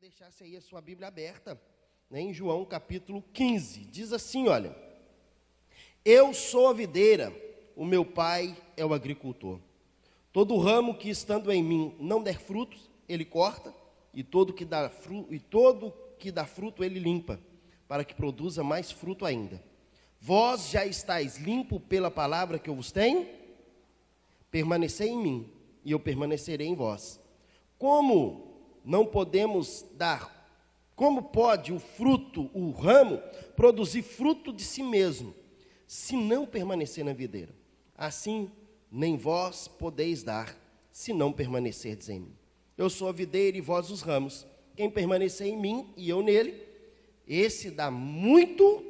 deixasse aí a sua Bíblia aberta, né, em João capítulo 15, diz assim, olha: eu sou a videira, o meu pai é o agricultor. Todo ramo que estando em mim não der frutos, ele corta, e todo que dá fruto ele limpa, para que produza mais fruto ainda. Vós já estáis limpo pela palavra que eu vos tenho? Permanecei em mim, e eu permanecerei em vós. Como pode o ramo, produzir fruto de si mesmo, se não permanecer na videira? Assim, nem vós podeis dar, se não permanecerdes em mim. Eu sou a videira e vós os ramos. Quem permanecer em mim e eu nele, esse dá muito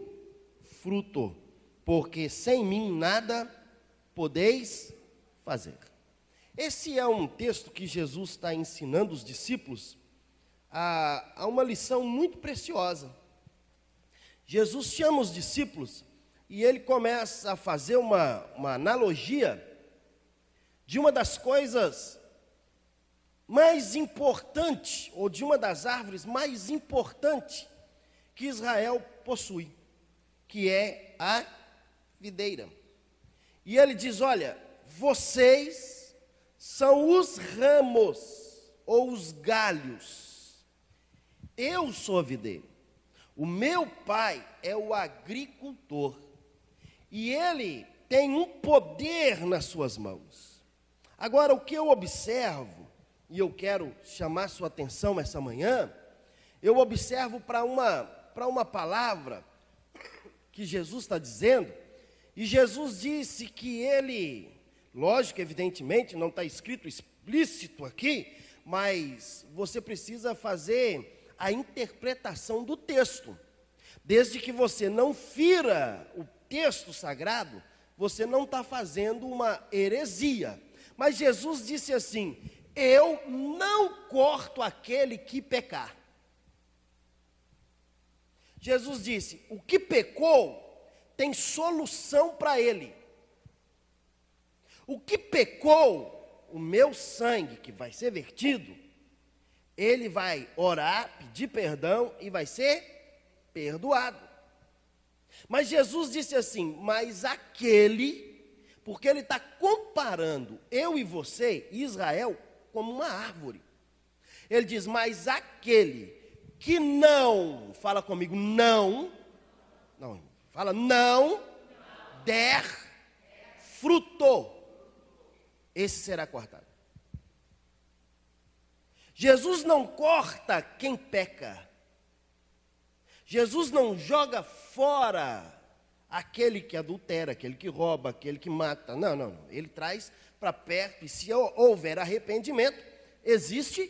fruto, porque sem mim nada podeis fazer. Esse é um texto que Jesus está ensinando os discípulos a uma lição muito preciosa. Jesus chama os discípulos e ele começa a fazer uma analogia de uma das coisas mais importantes, ou de uma das árvores mais importantes que Israel possui, que é a videira. E ele diz, olha, vocês são os ramos, ou os galhos. Eu sou a videira. O meu pai é o agricultor. E ele tem um poder nas suas mãos. Agora, o que eu observo, e eu quero chamar sua atenção essa manhã, eu observo para uma palavra que Jesus está dizendo, e Jesus disse que ele, lógico, evidentemente, não está escrito explícito aqui, mas você precisa fazer a interpretação do texto. Desde que você não fira o texto sagrado, você não está fazendo uma heresia. Mas Jesus disse assim: eu não corto aquele que pecar. Jesus disse, o que pecou tem solução para ele. O que pecou, o meu sangue que vai ser vertido, ele vai orar, pedir perdão e vai ser perdoado. Mas Jesus disse assim, mas aquele, porque ele está comparando eu e você, Israel, como uma árvore. Ele diz, mas aquele que não, fala comigo, não der fruto, esse será cortado. Jesus não corta quem peca. Jesus não joga fora aquele que adultera, aquele que rouba, aquele que mata. Não. Ele traz para perto, e se houver arrependimento, existe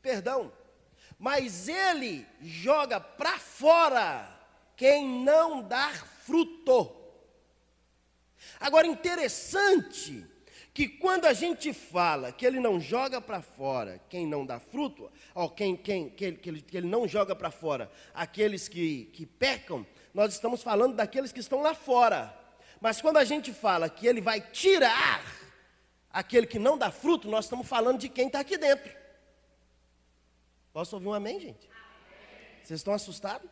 perdão. Mas ele joga para fora quem não dá fruto. Agora, interessante que quando a gente fala que ele não joga para fora quem não dá fruto, ou que ele não joga para fora aqueles que pecam, nós estamos falando daqueles que estão lá fora. Mas quando a gente fala que ele vai tirar aquele que não dá fruto, nós estamos falando de quem está aqui dentro. Posso ouvir um amém, gente? Vocês estão assustados?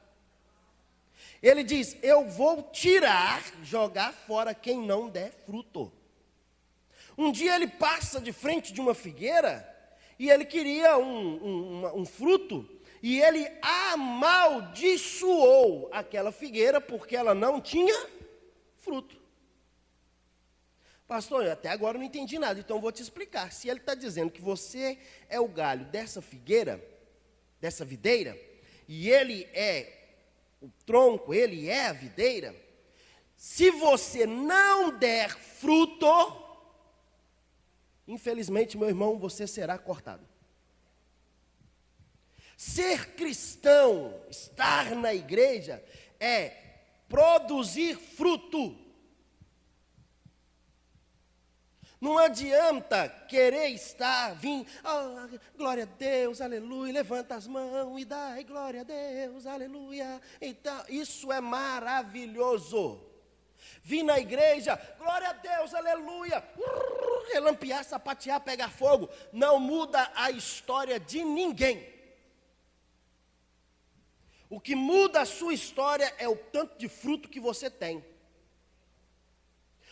Ele diz, eu vou tirar, jogar fora quem não der fruto. Um dia ele passa de frente de uma figueira, e ele queria um fruto, e ele amaldiçoou aquela figueira, porque ela não tinha fruto. Pastor, até agora eu não entendi nada, então eu vou te explicar. Se ele está dizendo que você é o galho dessa figueira, dessa videira, e ele é o tronco, ele é a videira, se você não der fruto, infelizmente, meu irmão, você será cortado. Ser cristão, estar na igreja, é produzir fruto. Não adianta querer vir, glória a Deus, aleluia, levanta as mãos e dai glória a Deus, aleluia. Então, isso é maravilhoso. Vir na igreja, glória a Deus, aleluia, relampear, sapatear, pegar fogo, não muda a história de ninguém. O que muda a sua história é o tanto de fruto que você tem.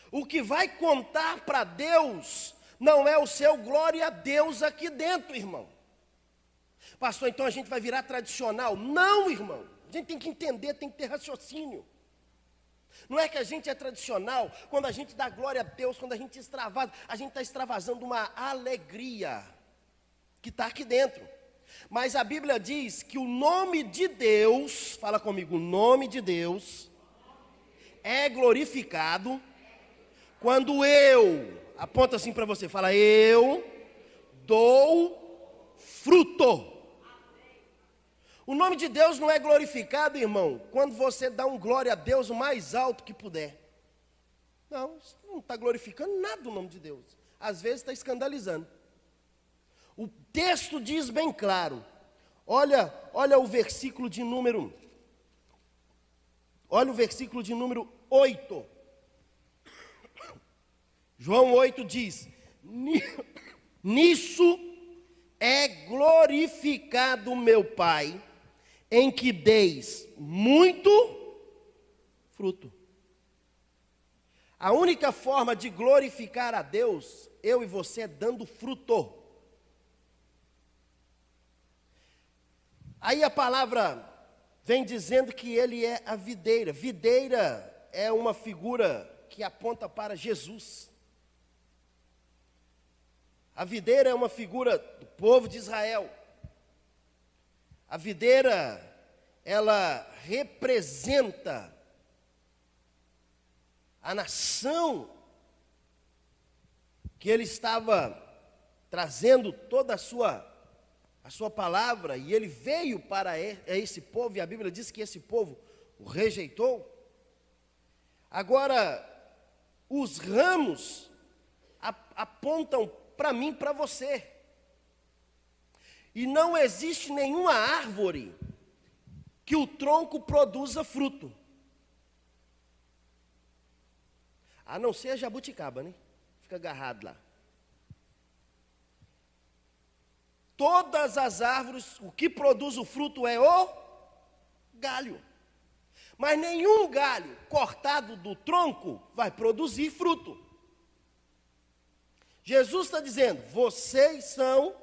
O que vai contar para Deus não é o seu glória a Deus aqui dentro, irmão. Pastor, então a gente vai virar tradicional? Não, irmão. A gente tem que entender, tem que ter raciocínio. Não é que a gente é tradicional quando a gente dá glória a Deus, quando a gente extravasa. A gente está extravasando uma alegria que está aqui dentro. Mas a Bíblia diz que o nome de Deus, fala comigo, o nome de Deus é glorificado quando eu, aponta assim para você, fala, eu dou fruto. O nome de Deus não é glorificado, irmão, quando você dá um glória a Deus o mais alto que puder. Não, isso não está glorificando nada o nome de Deus. Às vezes está escandalizando. O texto diz bem claro. Olha o versículo de número. Olha o versículo de número 8. João 8 diz: nisso é glorificado o meu Pai, em que deis muito fruto. A única forma de glorificar a Deus, eu e você, é dando fruto. Aí a palavra vem dizendo que ele é a videira. Videira é uma figura que aponta para Jesus. A videira é uma figura do povo de Israel. A videira, ela representa a nação que ele estava trazendo toda a sua palavra, e ele veio para esse povo, e a Bíblia diz que esse povo o rejeitou. Agora, os ramos apontam para mim, para você. E não existe nenhuma árvore que o tronco produza fruto. A não ser a jabuticaba, né? Fica agarrado lá. Todas as árvores, o que produz o fruto é o galho. Mas nenhum galho cortado do tronco vai produzir fruto. Jesus está dizendo, vocês são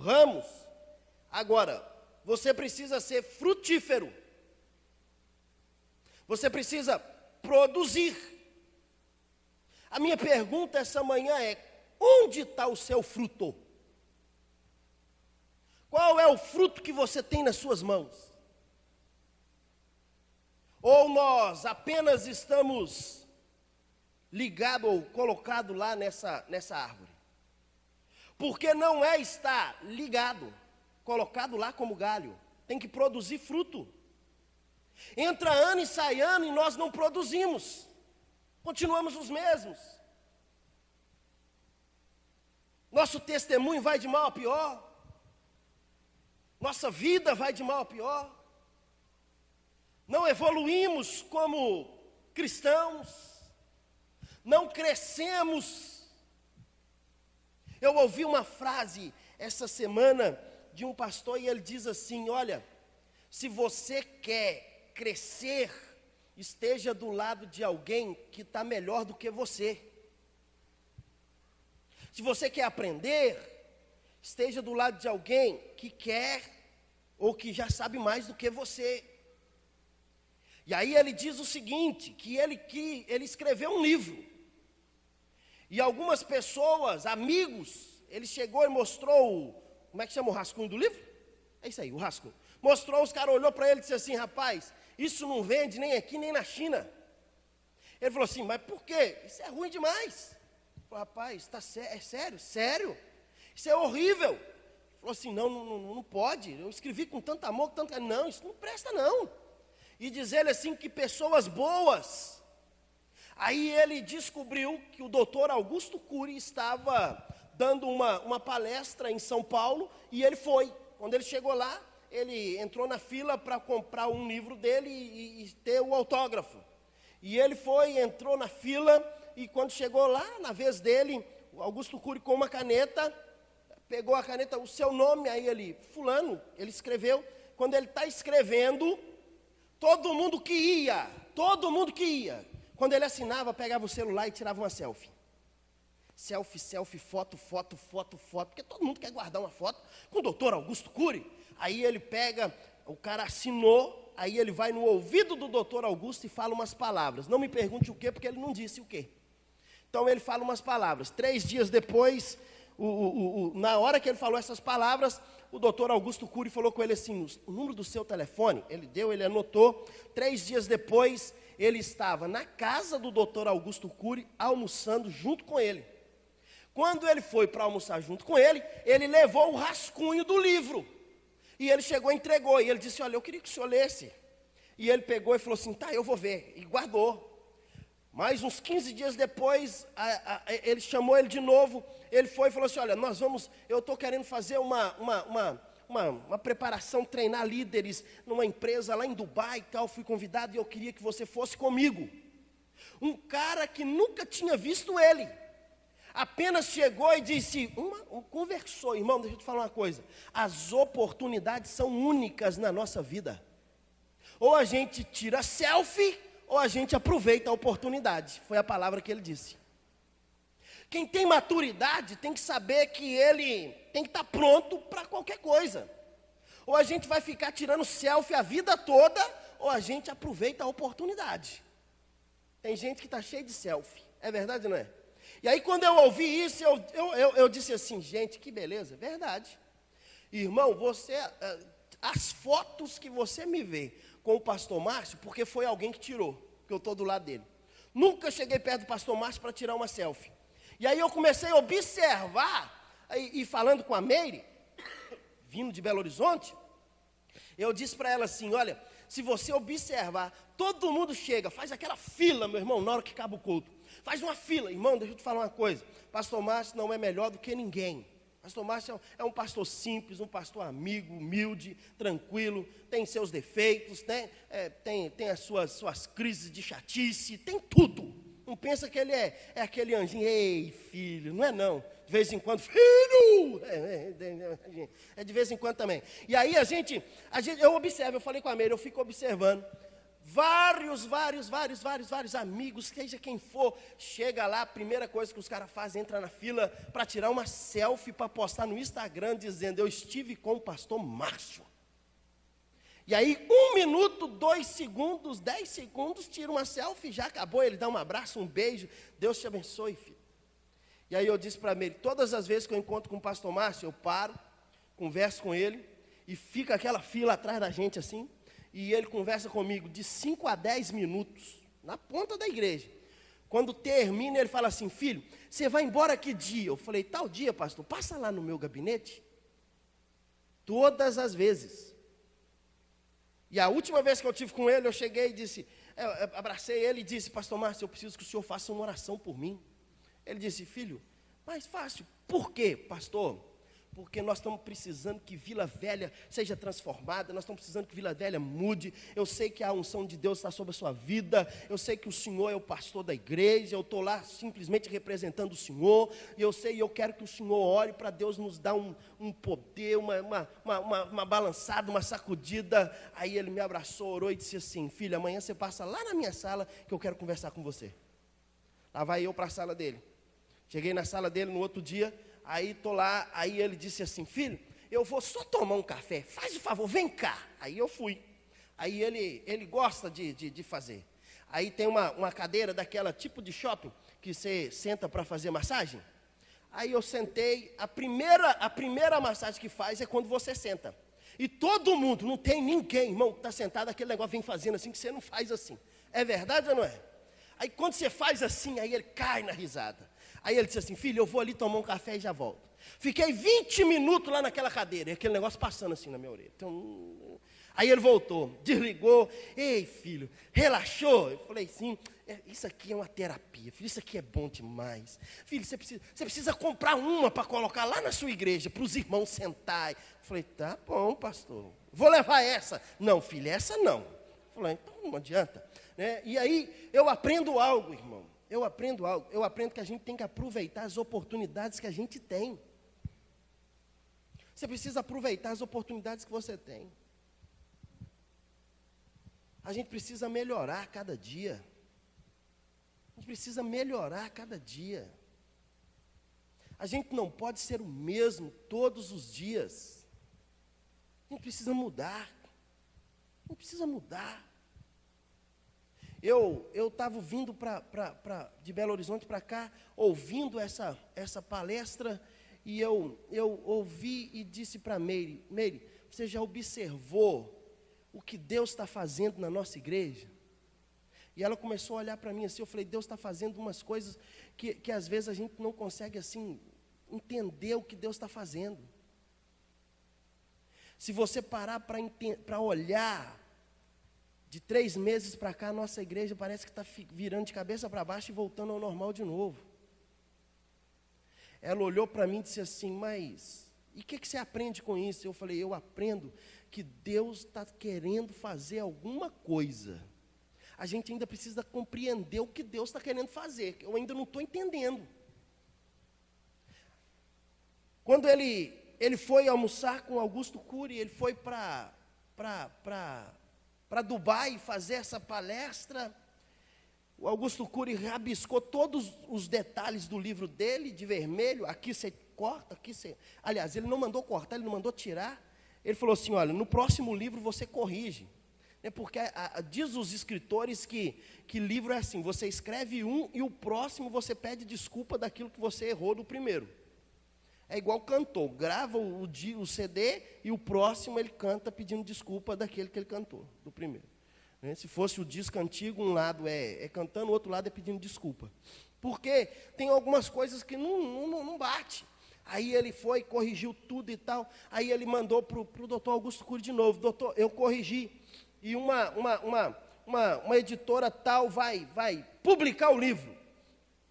ramos. Agora, você precisa ser frutífero. Você precisa produzir. A minha pergunta essa manhã é, onde está o seu fruto? Qual é o fruto que você tem nas suas mãos? Ou nós apenas estamos ligado ou colocado lá nessa árvore? Porque não é estar ligado, colocado lá como galho. Tem que produzir fruto. Entra ano e sai ano e nós não produzimos. Continuamos os mesmos. Nosso testemunho vai de mal a pior. Nossa vida vai de mal a pior. Não evoluímos como cristãos. Não crescemos. Eu ouvi uma frase essa semana de um pastor e ele diz assim, olha, se você quer crescer, esteja do lado de alguém que está melhor do que você. Se você quer aprender, esteja do lado de alguém que quer ou que já sabe mais do que você. E aí ele diz o seguinte, que ele escreveu um livro. E algumas pessoas, amigos, ele chegou e mostrou, como é que chama o rascunho do livro? É isso aí, o rascunho. Mostrou, os caras olhou para ele e disse assim, rapaz, isso não vende nem aqui nem na China. Ele falou assim, mas por quê? Isso é ruim demais. Ele falou, rapaz, é sério? Sério? Isso é horrível. Ele falou assim, não pode. Eu escrevi com tanto amor, não, isso não presta não. E diz ele assim que pessoas boas. Aí ele descobriu que o doutor Augusto Cury estava dando uma palestra em São Paulo e ele foi. Quando ele chegou lá, ele entrou na fila para comprar um livro dele e ter o autógrafo. E ele entrou na fila e quando chegou lá, na vez dele, o Augusto Cury com uma caneta, pegou a caneta, o seu nome, aí ele, fulano, ele escreveu. Quando ele está escrevendo, Todo mundo que ia. Quando ele assinava, pegava o celular e tirava uma selfie. Selfie, foto, porque todo mundo quer guardar uma foto com o doutor Augusto Cury. Aí ele pega, o cara assinou, aí ele vai no ouvido do doutor Augusto e fala umas palavras. Não me pergunte o quê, porque ele não disse o quê. Então ele fala umas palavras. 3 dias depois, na hora que ele falou essas palavras, o doutor Augusto Cury falou com ele assim, o número do seu telefone, ele anotou. 3 dias depois, ele estava na casa do doutor Augusto Cury, almoçando junto com ele. Quando ele foi para almoçar junto com ele, ele levou o rascunho do livro. E ele chegou e entregou. E ele disse, olha, eu queria que o senhor lesse. E ele pegou e falou assim, tá, eu vou ver. E guardou. Mais uns 15 dias depois, ele chamou ele de novo. Ele foi e falou assim, olha, eu estou querendo fazer uma preparação, treinar líderes numa empresa lá em Dubai e tal. Fui convidado e eu queria que você fosse comigo. Um cara que nunca tinha visto ele. Apenas chegou e disse, conversou. Irmão, deixa eu te falar uma coisa. As oportunidades são únicas na nossa vida. Ou a gente tira selfie, ou a gente aproveita a oportunidade. Foi a palavra que ele disse. Quem tem maturidade tem que saber que ele tem que estar pronto para qualquer coisa. Ou a gente vai ficar tirando selfie a vida toda, ou a gente aproveita a oportunidade. Tem gente que está cheia de selfie. É verdade ou não é? E aí quando eu ouvi isso, eu disse assim, gente, que beleza, verdade. Irmão, as fotos que você me vê com o pastor Márcio, porque foi alguém que tirou, que eu estou do lado dele. Nunca cheguei perto do pastor Márcio para tirar uma selfie. E aí eu comecei a observar, e falando com a Meire, vindo de Belo Horizonte, eu disse para ela assim, olha, se você observar, todo mundo chega, faz aquela fila, meu irmão, na hora que acaba o culto. Faz uma fila, irmão, deixa eu te falar uma coisa. Pastor Márcio não é melhor do que ninguém. Pastor Márcio é um pastor simples, um pastor amigo, humilde, tranquilo, tem seus defeitos, tem as suas crises de chatice, tem tudo. Não pensa que ele é aquele anjinho, ei, filho, não é não. De vez em quando, filho! É de vez em quando também. E aí eu observo, eu falei com a Meire, eu fico observando. Vários amigos, seja quem for, chega lá, a primeira coisa que os caras fazem, entra na fila para tirar uma selfie para postar no Instagram, dizendo, eu estive com o pastor Márcio. E aí, 1 minuto, 2 segundos, 10 segundos, tira uma selfie, já acabou, ele dá um abraço, um beijo, Deus te abençoe, filho. E aí eu disse para ele, todas as vezes que eu encontro com o pastor Márcio, eu paro, converso com ele, e fica aquela fila atrás da gente assim, e ele conversa comigo de 5 a 10 minutos, na ponta da igreja. Quando termina, ele fala assim, filho, você vai embora que dia? Eu falei, tal dia, pastor, passa lá no meu gabinete. Todas as vezes. E a última vez que eu tive com ele, eu cheguei e disse, eu abracei ele e disse, pastor Márcio, eu preciso que o senhor faça uma oração por mim. Ele disse, filho, mais fácil. Por quê, pastor? Porque nós estamos precisando que Vila Velha seja transformada, nós estamos precisando que Vila Velha mude. Eu sei que a unção de Deus está sobre a sua vida, eu sei que o Senhor é o pastor da igreja, eu estou lá simplesmente representando o Senhor, e eu quero que o Senhor ore para Deus nos dar um poder, uma balançada, uma sacudida. Aí ele me abraçou, orou e disse assim, filho, amanhã você passa lá na minha sala que eu quero conversar com você. Lá vai eu para a sala dele. Cheguei na sala dele no outro dia, aí estou lá, aí ele disse assim, filho, eu vou só tomar um café, faz o favor, vem cá. Aí eu fui. Aí ele gosta de fazer. Aí tem uma cadeira daquela tipo de shopping, que você senta para fazer massagem. Aí eu sentei, a primeira massagem que faz é quando você senta. E todo mundo, não tem ninguém, irmão, que está sentado, aquele negócio vem fazendo assim, que você não faz assim. É verdade ou não é? Aí quando você faz assim, aí ele cai na risada. Aí ele disse assim, filho, eu vou ali tomar um café e já volto. Fiquei 20 minutos lá naquela cadeira, e aquele negócio passando assim na minha orelha. Então, aí ele voltou, desligou. Ei, filho, relaxou? Eu falei, sim, isso aqui é uma terapia, filho, isso aqui é bom demais. Filho, você precisa comprar uma para colocar lá na sua igreja, para os irmãos sentarem. Eu falei, tá bom, pastor, vou levar essa. Não, filho, essa não. Eu falei, então não adianta. E aí eu aprendo algo, irmão. Eu aprendo que a gente tem que aproveitar as oportunidades que a gente tem. Você precisa aproveitar as oportunidades que você tem. A gente precisa melhorar cada dia. A gente precisa melhorar cada dia. A gente não pode ser o mesmo todos os dias. A gente precisa mudar. A gente precisa mudar. Eu estava vindo de Belo Horizonte para cá, ouvindo essa palestra, e eu ouvi e disse para Meire, você já observou o que Deus está fazendo na nossa igreja? E ela começou a olhar para mim assim, eu falei, Deus está fazendo umas coisas que às vezes a gente não consegue assim, entender o que Deus está fazendo. Se você parar para olhar, de 3 meses para cá, a nossa igreja parece que está virando de cabeça para baixo e voltando ao normal de novo. Ela olhou para mim e disse assim, mas e o que você aprende com isso? Eu falei, eu aprendo que Deus está querendo fazer alguma coisa. A gente ainda precisa compreender o que Deus está querendo fazer, que eu ainda não estou entendendo. Quando ele foi almoçar com Augusto Cury, ele foi para Dubai fazer essa palestra, o Augusto Cury rabiscou todos os detalhes do livro dele, de vermelho, aqui você corta, aqui você... Aliás, ele não mandou cortar, ele não mandou tirar, ele falou assim, olha, no próximo livro você corrige, porque diz os escritores que livro é assim, você escreve um e o próximo você pede desculpa daquilo que você errou do primeiro. É igual cantor, grava o CD e o próximo ele canta pedindo desculpa daquele que ele cantou, do primeiro. Se fosse o disco antigo, um lado é cantando, o outro lado é pedindo desculpa. Porque tem algumas coisas que não bate. Aí ele foi, corrigiu tudo e tal, aí ele mandou para o doutor Augusto Cury de novo, doutor, eu corrigi, e uma editora tal vai publicar o livro.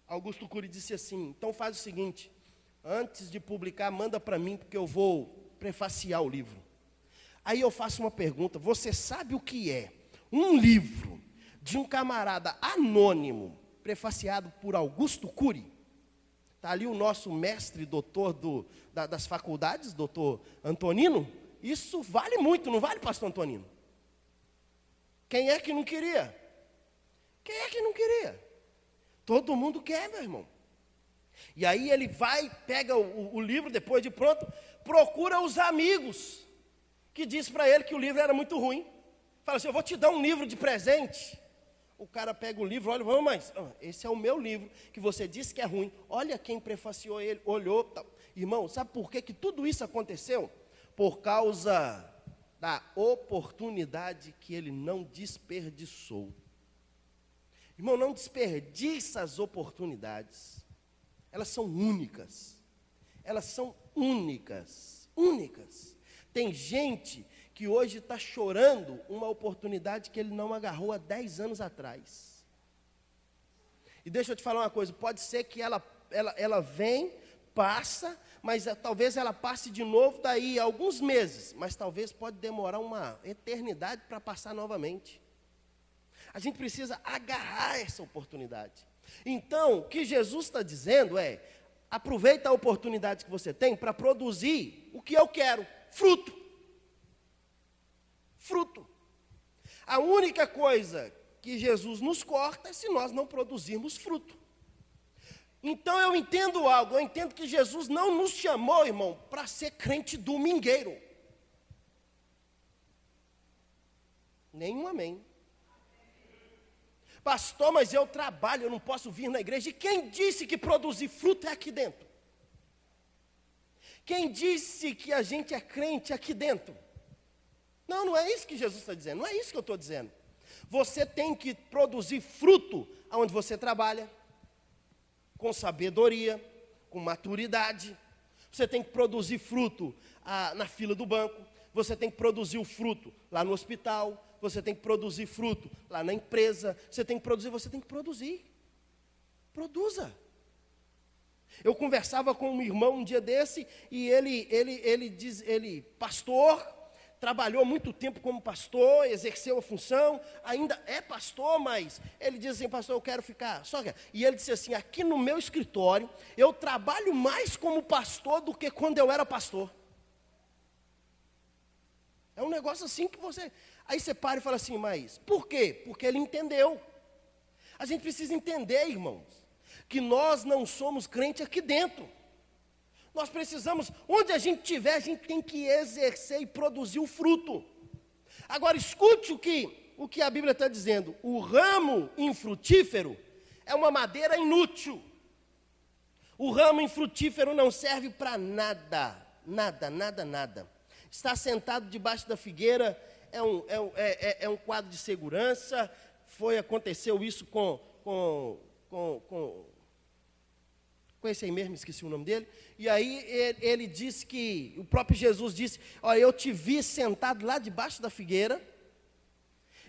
Augusto Cury disse assim, então faz o seguinte, antes de publicar, manda para mim, porque eu vou prefaciar o livro. Aí eu faço uma pergunta, você sabe o que é um livro de um camarada anônimo, prefaciado por Augusto Cury? Está ali o nosso mestre, doutor das faculdades, doutor Antonino. Isso vale muito, não vale, pastor Antonino? Quem é que não queria? Quem é que não queria? Todo mundo quer, meu irmão. E aí ele vai, pega o livro, depois de pronto, procura os amigos, que diz para ele que o livro era muito ruim. Fala assim, eu vou te dar um livro de presente. O cara pega o livro, olha, vamos, mas esse é o meu livro, que você disse que é ruim. Olha quem prefaciou ele, olhou. Tal. Irmão, sabe por que tudo isso aconteceu? Por causa da oportunidade que ele não desperdiçou. Irmão, não desperdiça as oportunidades. Elas são únicas. Elas são únicas. Únicas. Tem gente que hoje está chorando uma oportunidade que ele não agarrou há 10 anos atrás. E deixa eu te falar uma coisa, pode ser que ela vem, passa, mas talvez ela passe de novo daí a alguns meses, mas talvez pode demorar uma eternidade para passar novamente. A gente precisa agarrar essa oportunidade. Então, o que Jesus está dizendo é, aproveita a oportunidade que você tem para produzir o que eu quero, fruto. Fruto. A única coisa que Jesus nos corta é se nós não produzirmos fruto. Então eu entendo algo, eu entendo que Jesus não nos chamou, irmão, para ser crente domingueiro. Nenhum amém. Pastor, mas eu trabalho, eu não posso vir na igreja. E quem disse que produzir fruto é aqui dentro? Quem disse que a gente é crente aqui dentro? Não, não é isso que Jesus está dizendo, não é isso que eu estou dizendo. Você tem que produzir fruto onde você trabalha, com sabedoria, com maturidade. Você tem que produzir fruto na fila do banco, você tem que produzir o fruto lá no hospital, você tem que produzir fruto lá na empresa, você tem que produzir. Produza. Eu conversava com um irmão um dia desse, e ele pastor, trabalhou muito tempo como pastor, exerceu a função, ainda é pastor, mas ele diz assim, pastor, eu quero ficar só. E ele disse assim, aqui no meu escritório, eu trabalho mais como pastor do que quando eu era pastor. É um negócio assim que você... Aí você para e fala assim, mas por quê? Porque ele entendeu. A gente precisa entender, irmãos, que nós não somos crente aqui dentro. Nós precisamos, onde a gente estiver, a gente tem que exercer e produzir o fruto. Agora, escute o que a Bíblia está dizendo. O ramo infrutífero é uma madeira inútil. O ramo infrutífero não serve para nada, nada, nada, nada. Está sentado debaixo da figueira é um quadro de segurança. Aconteceu isso com esse aí mesmo, esqueci o nome dele. E aí ele disse que, o próprio Jesus disse, olha, eu te vi sentado lá debaixo da figueira.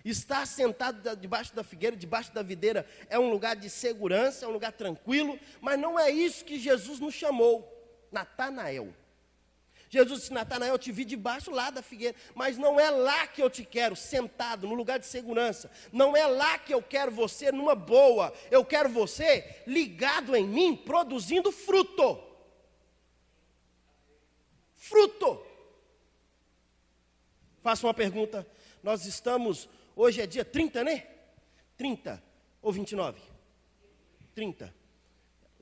Estar sentado debaixo da figueira, debaixo da videira, é um lugar de segurança, é um lugar tranquilo, mas não é isso que Jesus nos chamou. Natanael. Jesus disse, Natanael, eu te vi debaixo lá da figueira, mas não é lá que eu te quero, sentado, no lugar de segurança. Não é lá que eu quero você, numa boa. Eu quero você ligado em mim, produzindo fruto. Fruto. Faço uma pergunta. Nós estamos, hoje é dia 30, né? 30 ou 29? 30.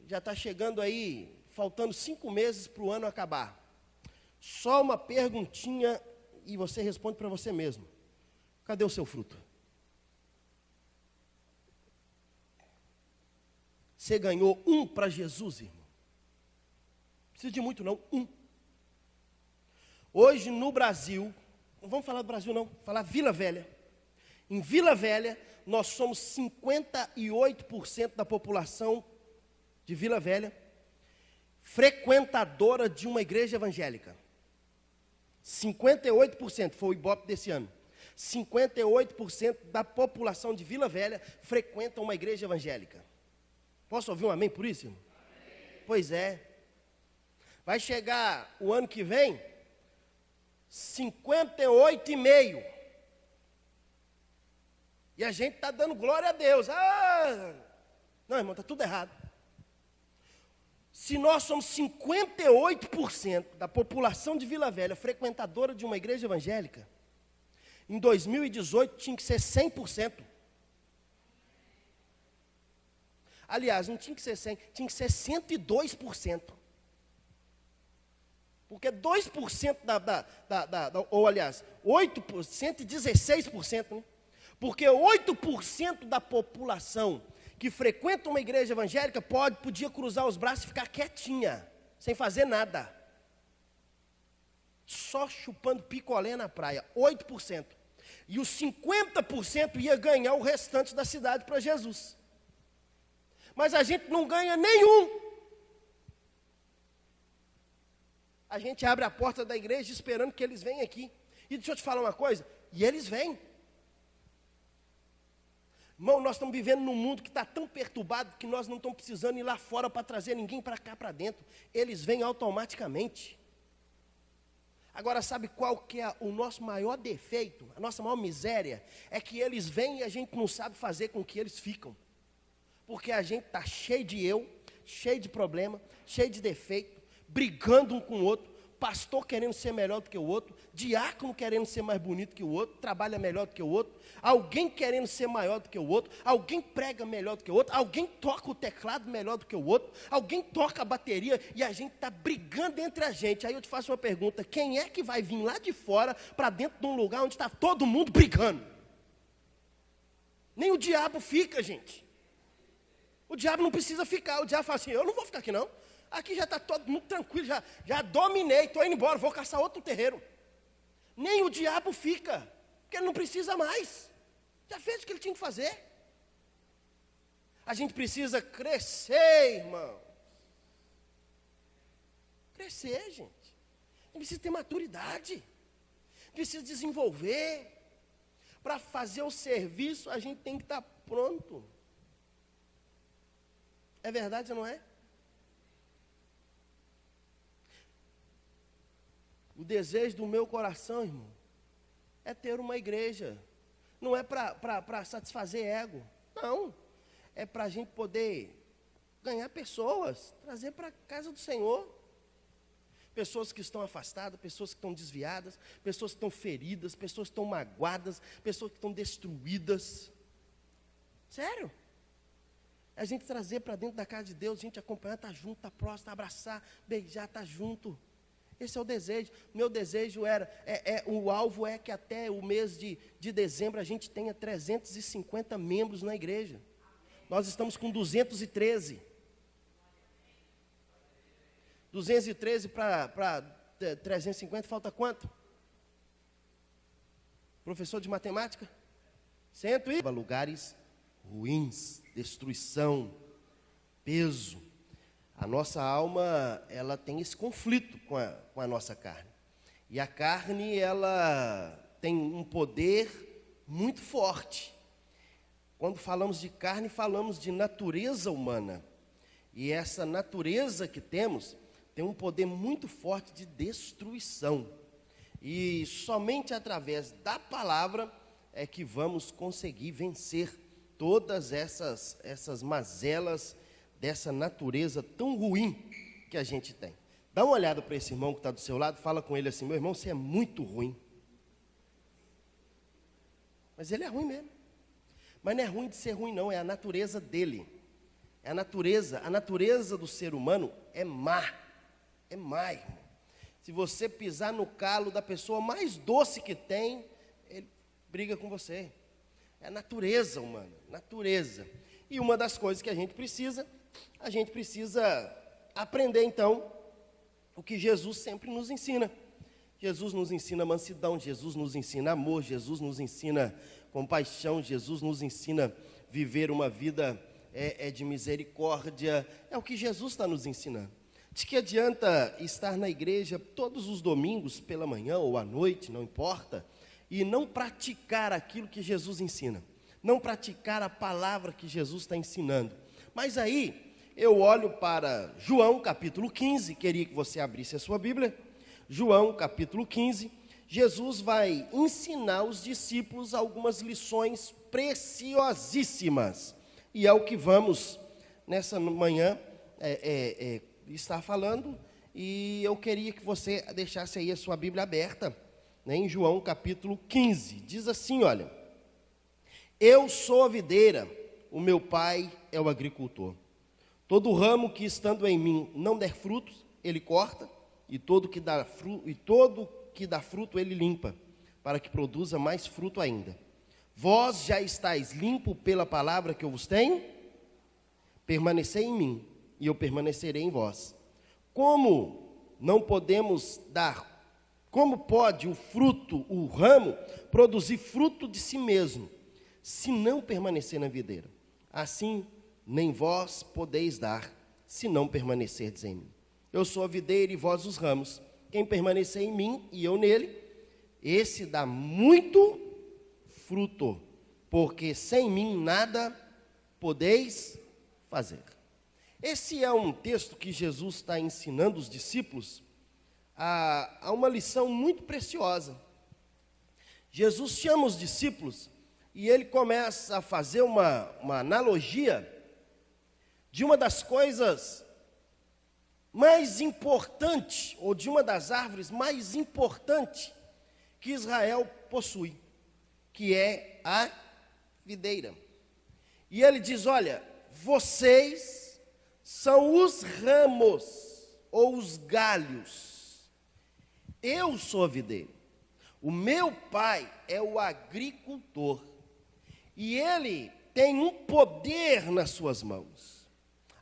Já está chegando aí, faltando 5 meses para o ano acabar. Só uma perguntinha e você responde para você mesmo. Cadê o seu fruto? Você ganhou um para Jesus, irmão. Não precisa de muito não, um. Hoje no Brasil, não vamos falar do Brasil não, vamos falar Vila Velha. Em Vila Velha, nós somos 58% da população de Vila Velha frequentadora de uma igreja evangélica. 58% foi o Ibope desse ano. 58% da população de Vila Velha frequenta uma igreja evangélica. Posso ouvir um amém por isso, irmão? Amém. Pois é. Vai chegar o ano que vem, 58,5%. E a gente está dando glória a Deus. Não, irmão, está tudo errado. Se nós somos 58% da população de Vila Velha frequentadora de uma igreja evangélica, em 2018 tinha que ser 100%. Aliás, não tinha que ser 100%, tinha que ser 102%. Porque 2% ou aliás, 8%, 116%, né? Porque 8% da população que frequenta uma igreja evangélica podia cruzar os braços e ficar quietinha, sem fazer nada. Só chupando picolé na praia, 8%. E os 50% ia ganhar o restante da cidade para Jesus. Mas a gente não ganha nenhum. A gente abre a porta da igreja esperando que eles venham aqui. E deixa eu te falar uma coisa, e eles vêm. Irmão, nós estamos vivendo num mundo que está tão perturbado que nós não estamos precisando ir lá fora para trazer ninguém para cá, para dentro. Eles vêm automaticamente. Agora, sabe qual que é o nosso maior defeito? A nossa maior miséria é que eles vêm e a gente não sabe fazer com que eles ficam. Porque a gente está cheio de cheio de problema, cheio de defeito, brigando um com o outro. Pastor querendo ser melhor do que o outro, diácono querendo ser mais bonito que o outro, trabalha melhor do que o outro, alguém querendo ser maior do que o outro, alguém prega melhor do que o outro, alguém toca o teclado melhor do que o outro, alguém toca a bateria e a gente está brigando entre a gente. Aí eu te faço uma pergunta, quem é que vai vir lá de fora para dentro de um lugar onde está todo mundo brigando? Nem o diabo fica, gente. O diabo não precisa ficar, o diabo fala assim, eu não vou ficar aqui não. Aqui já está todo mundo tranquilo, já dominei, estou indo embora, vou caçar outro terreiro. Nem o diabo fica, porque ele não precisa mais. Já fez o que ele tinha que fazer. A gente precisa crescer, irmão. Crescer, gente. A gente precisa ter maturidade. Precisa desenvolver. Para fazer o serviço, a gente tem que estar pronto. É verdade ou não é? O desejo do meu coração, irmão, é ter uma igreja. Não é para satisfazer ego. Não. É para a gente poder ganhar pessoas, trazer para a casa do Senhor. pessoas que estão afastadas, pessoas que estão desviadas, pessoas que estão feridas, pessoas que estão magoadas, pessoas que estão destruídas. Sério. A gente trazer para dentro da casa de Deus, a gente acompanhar, estar junto, estar próximo, tá abraçar, beijar, estar junto. Esse é o desejo. Meu desejo o alvo é que até o mês de dezembro a gente tenha 350 membros na igreja. Nós estamos com 213. 213 para 350, falta quanto? Professor de matemática? 100 e... Lugares ruins, destruição, peso. A nossa alma, ela tem esse conflito com a nossa carne. E a carne, ela tem um poder muito forte. Quando falamos de carne, falamos de natureza humana. E essa natureza que temos tem um poder muito forte de destruição. E somente através da palavra é que vamos conseguir vencer todas essas mazelas dessa natureza tão ruim que a gente tem. Dá uma olhada para esse irmão que está do seu lado, fala com ele assim: meu irmão, você é muito ruim. Mas ele é ruim mesmo. Mas não é ruim de ser ruim não, é a natureza dele. É a natureza do ser humano é má. É má, irmão. Se você pisar no calo da pessoa mais doce que tem, ele briga com você. É a natureza humana, natureza. E uma das coisas que a gente precisa aprender então o que Jesus sempre nos ensina. Jesus nos ensina mansidão, Jesus nos ensina amor, Jesus nos ensina compaixão, Jesus nos ensina viver uma vida de misericórdia. É o que Jesus está nos ensinando. De que adianta estar na igreja todos os domingos pela manhã ou à noite, não importa, e não praticar aquilo que Jesus ensina, não praticar a palavra que Jesus está ensinando. Mas aí eu olho para João capítulo 15, queria que você abrisse a sua Bíblia. João capítulo 15, Jesus vai ensinar os discípulos algumas lições preciosíssimas. E é o que vamos nessa manhã estar falando. E eu queria que você deixasse aí a sua Bíblia aberta, né, em João capítulo 15. Diz assim, olha: eu sou a videira, o meu pai é o agricultor. Todo ramo que estando em mim não der frutos, ele corta, e todo que dá fruto ele limpa, para que produza mais fruto ainda. Vós já estáis limpo pela palavra que eu vos tenho? Permanecei em mim, e eu permanecerei em vós. Como pode o ramo, produzir fruto de si mesmo, se não permanecer na videira? Assim, nem vós podeis dar, se não permanecerdes em mim. Eu sou a videira e vós os ramos. Quem permanecer em mim e eu nele, esse dá muito fruto, porque sem mim nada podeis fazer. Esse é um texto que Jesus está ensinando os discípulos a uma lição muito preciosa. Jesus chama os discípulos e ele começa a fazer uma analogia de uma das coisas mais importantes, ou de uma das árvores mais importantes que Israel possui, que é a videira. E ele diz: olha, vocês são os ramos, ou os galhos. Eu sou a videira. O meu pai é o agricultor. E ele tem um poder nas suas mãos.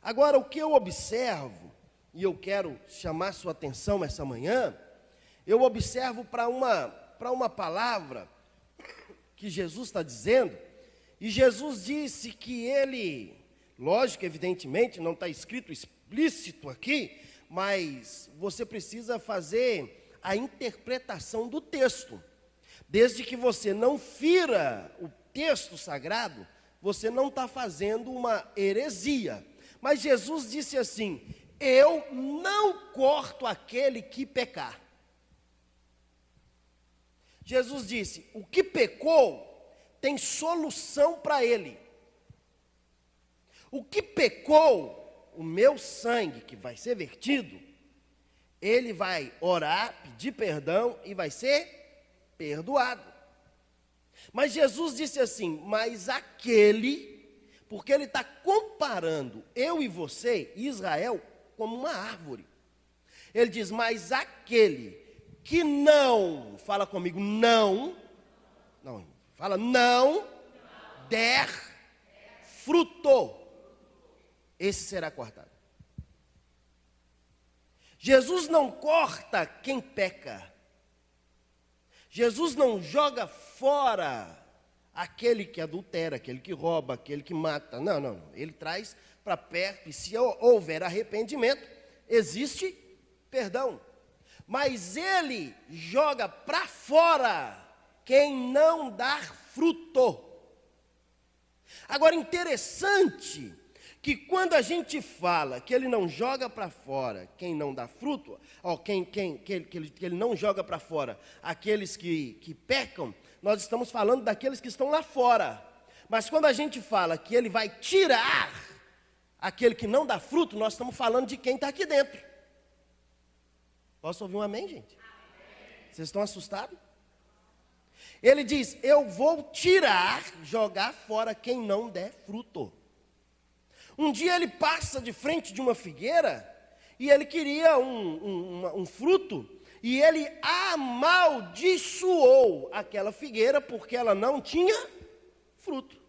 Agora, o que eu observo, e eu quero chamar sua atenção essa manhã, eu observo para uma palavra que Jesus está dizendo, e Jesus disse que ele, lógico, evidentemente, não está escrito explícito aqui, mas você precisa fazer a interpretação do texto. Desde que você não fira o texto sagrado, você não está fazendo uma heresia. Mas Jesus disse assim: eu não corto aquele que pecar. Jesus disse: o que pecou tem solução para ele. O que pecou, o meu sangue que vai ser vertido, ele vai orar, pedir perdão e vai ser perdoado. Mas Jesus disse assim, mas aquele, porque ele está comparando eu e você, Israel, como uma árvore. Ele diz, mas aquele que não, fala comigo, não, fala não, der fruto, esse será cortado. Jesus não corta quem peca. Jesus não joga fora aquele que adultera, aquele que rouba, aquele que mata. Não. Ele traz para perto e se houver arrependimento, existe perdão. Mas ele joga para fora quem não dá fruto. Agora, interessante que quando a gente fala que ele não joga para fora quem não dá fruto, ou que ele não joga para fora aqueles que pecam, nós estamos falando daqueles que estão lá fora. Mas quando a gente fala que ele vai tirar aquele que não dá fruto, nós estamos falando de quem está aqui dentro. Posso ouvir um amém, gente? Vocês estão assustados? Ele diz, eu vou tirar, jogar fora quem não der fruto. Um dia ele passa de frente de uma figueira e ele queria um fruto e ele amaldiçoou aquela figueira porque ela não tinha fruto.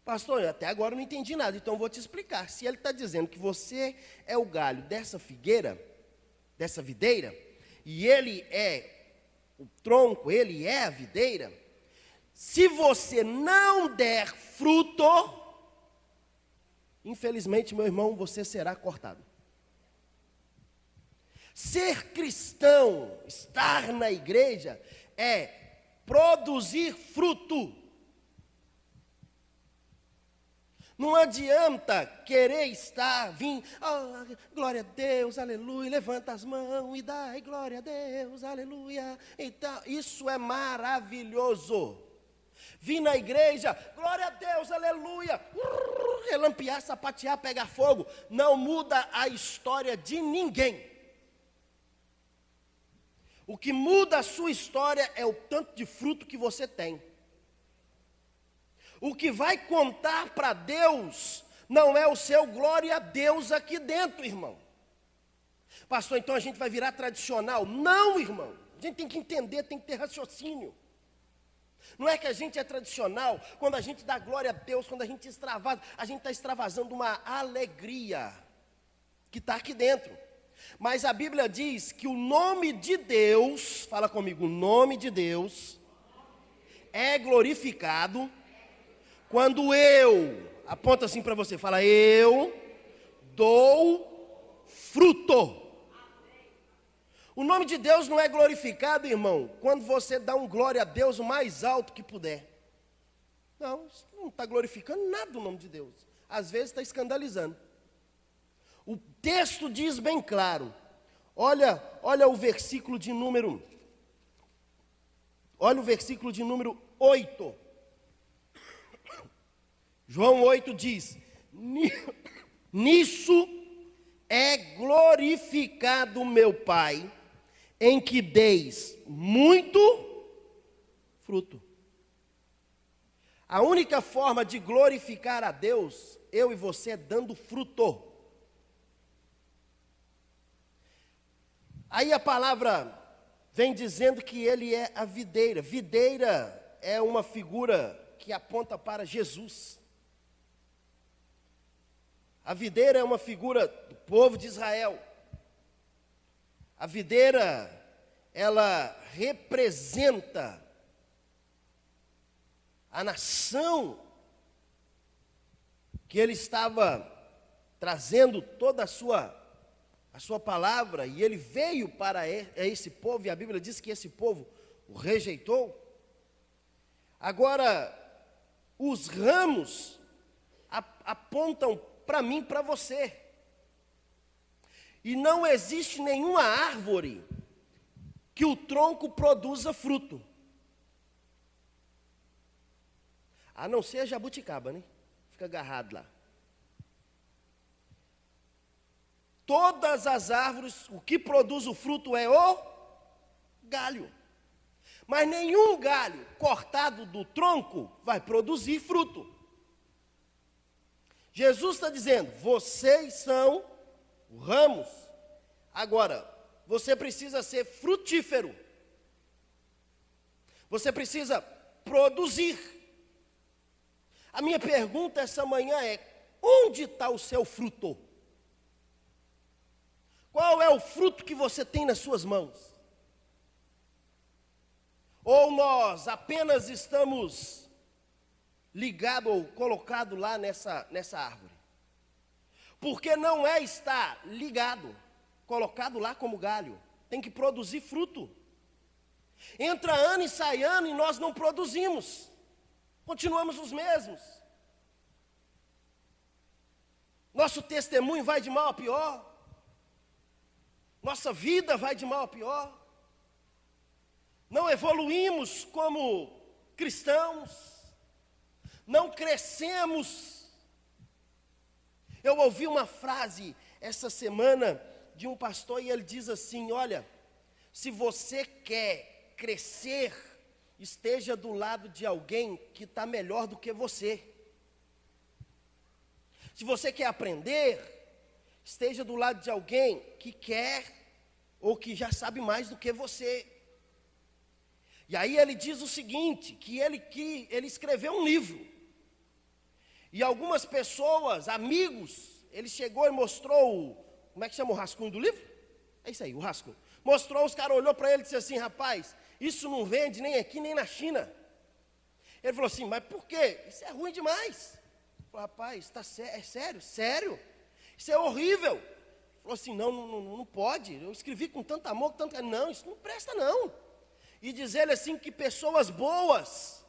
Pastor, até agora eu não entendi nada, então eu vou te explicar. Se ele está dizendo que você é o galho dessa figueira, dessa videira, e ele é o tronco, ele é a videira, se você não der fruto, infelizmente, meu irmão, você será cortado. Ser cristão, estar na igreja, é produzir fruto. Não adianta querer estar, vir, glória a Deus, aleluia, levanta as mãos e dai glória a Deus, aleluia. Então, isso é maravilhoso. Vir na igreja, glória a Deus, aleluia, relampear, sapatear, pegar fogo, não muda a história de ninguém. O que muda a sua história é o tanto de fruto que você tem. O que vai contar para Deus não é o seu glória a Deus aqui dentro, irmão. Pastor, então a gente vai virar tradicional? Não, irmão. A gente tem que entender, tem que ter raciocínio. Não é que a gente é tradicional, quando a gente dá glória a Deus, quando a gente extravasa, a gente está extravasando uma alegria que está aqui dentro. Mas a Bíblia diz que o nome de Deus, fala comigo, o nome de Deus é glorificado quando aponta assim para você, fala, eu dou fruto. O nome de Deus não é glorificado, irmão, quando você dá um glória a Deus o mais alto que puder. Não está glorificando nada o nome de Deus. Às vezes está escandalizando. O texto diz bem claro. Olha o versículo de número. Olha o versículo de número 8. João 8 diz, nisso é glorificado meu Pai, em que deis muito fruto. A única forma de glorificar a Deus, eu e você, é dando fruto. Aí a palavra vem dizendo que ele é a videira. Videira é uma figura que aponta para Jesus. A videira é uma figura do povo de Israel. A videira, ela representa a nação que ele estava trazendo toda a sua palavra, e ele veio para esse povo, e a Bíblia diz que esse povo o rejeitou. Agora, os ramos apontam para mim, para você. E não existe nenhuma árvore que o tronco produza fruto. A não ser a jabuticaba, né? Fica agarrado lá. Todas as árvores, o que produz o fruto é o galho. Mas nenhum galho cortado do tronco vai produzir fruto. Jesus está dizendo, vocês são ramos. Agora, você precisa ser frutífero. Você precisa produzir. A minha pergunta essa manhã é, onde está o seu fruto? Qual é o fruto que você tem nas suas mãos? Ou nós apenas estamos ligados ou colocados lá nessa árvore? Porque não é estar ligado, colocado lá como galho. Tem que produzir fruto. Entra ano e sai ano e nós não produzimos. Continuamos os mesmos. Nosso testemunho vai de mal a pior. Nossa vida vai de mal a pior. Não evoluímos como cristãos. Não crescemos. Eu ouvi uma frase essa semana de um pastor e ele diz assim, olha, se você quer crescer, esteja do lado de alguém que está melhor do que você. Se você quer aprender, esteja do lado de alguém que quer ou que já sabe mais do que você. E aí ele diz o seguinte, que ele escreveu um livro. E algumas pessoas, amigos, ele chegou e mostrou, como é que chama o rascunho do livro? É isso aí, o rascunho. Mostrou, os caras olhou para ele e disse assim, rapaz, isso não vende nem aqui nem na China. Ele falou assim, mas por quê? Isso é ruim demais. Ele falou, rapaz, é sério? Sério? Isso é horrível. Ele falou assim, não pode, eu escrevi com tanto amor, com tanto carinho. Não, isso não presta não. E diz ele assim que pessoas boas.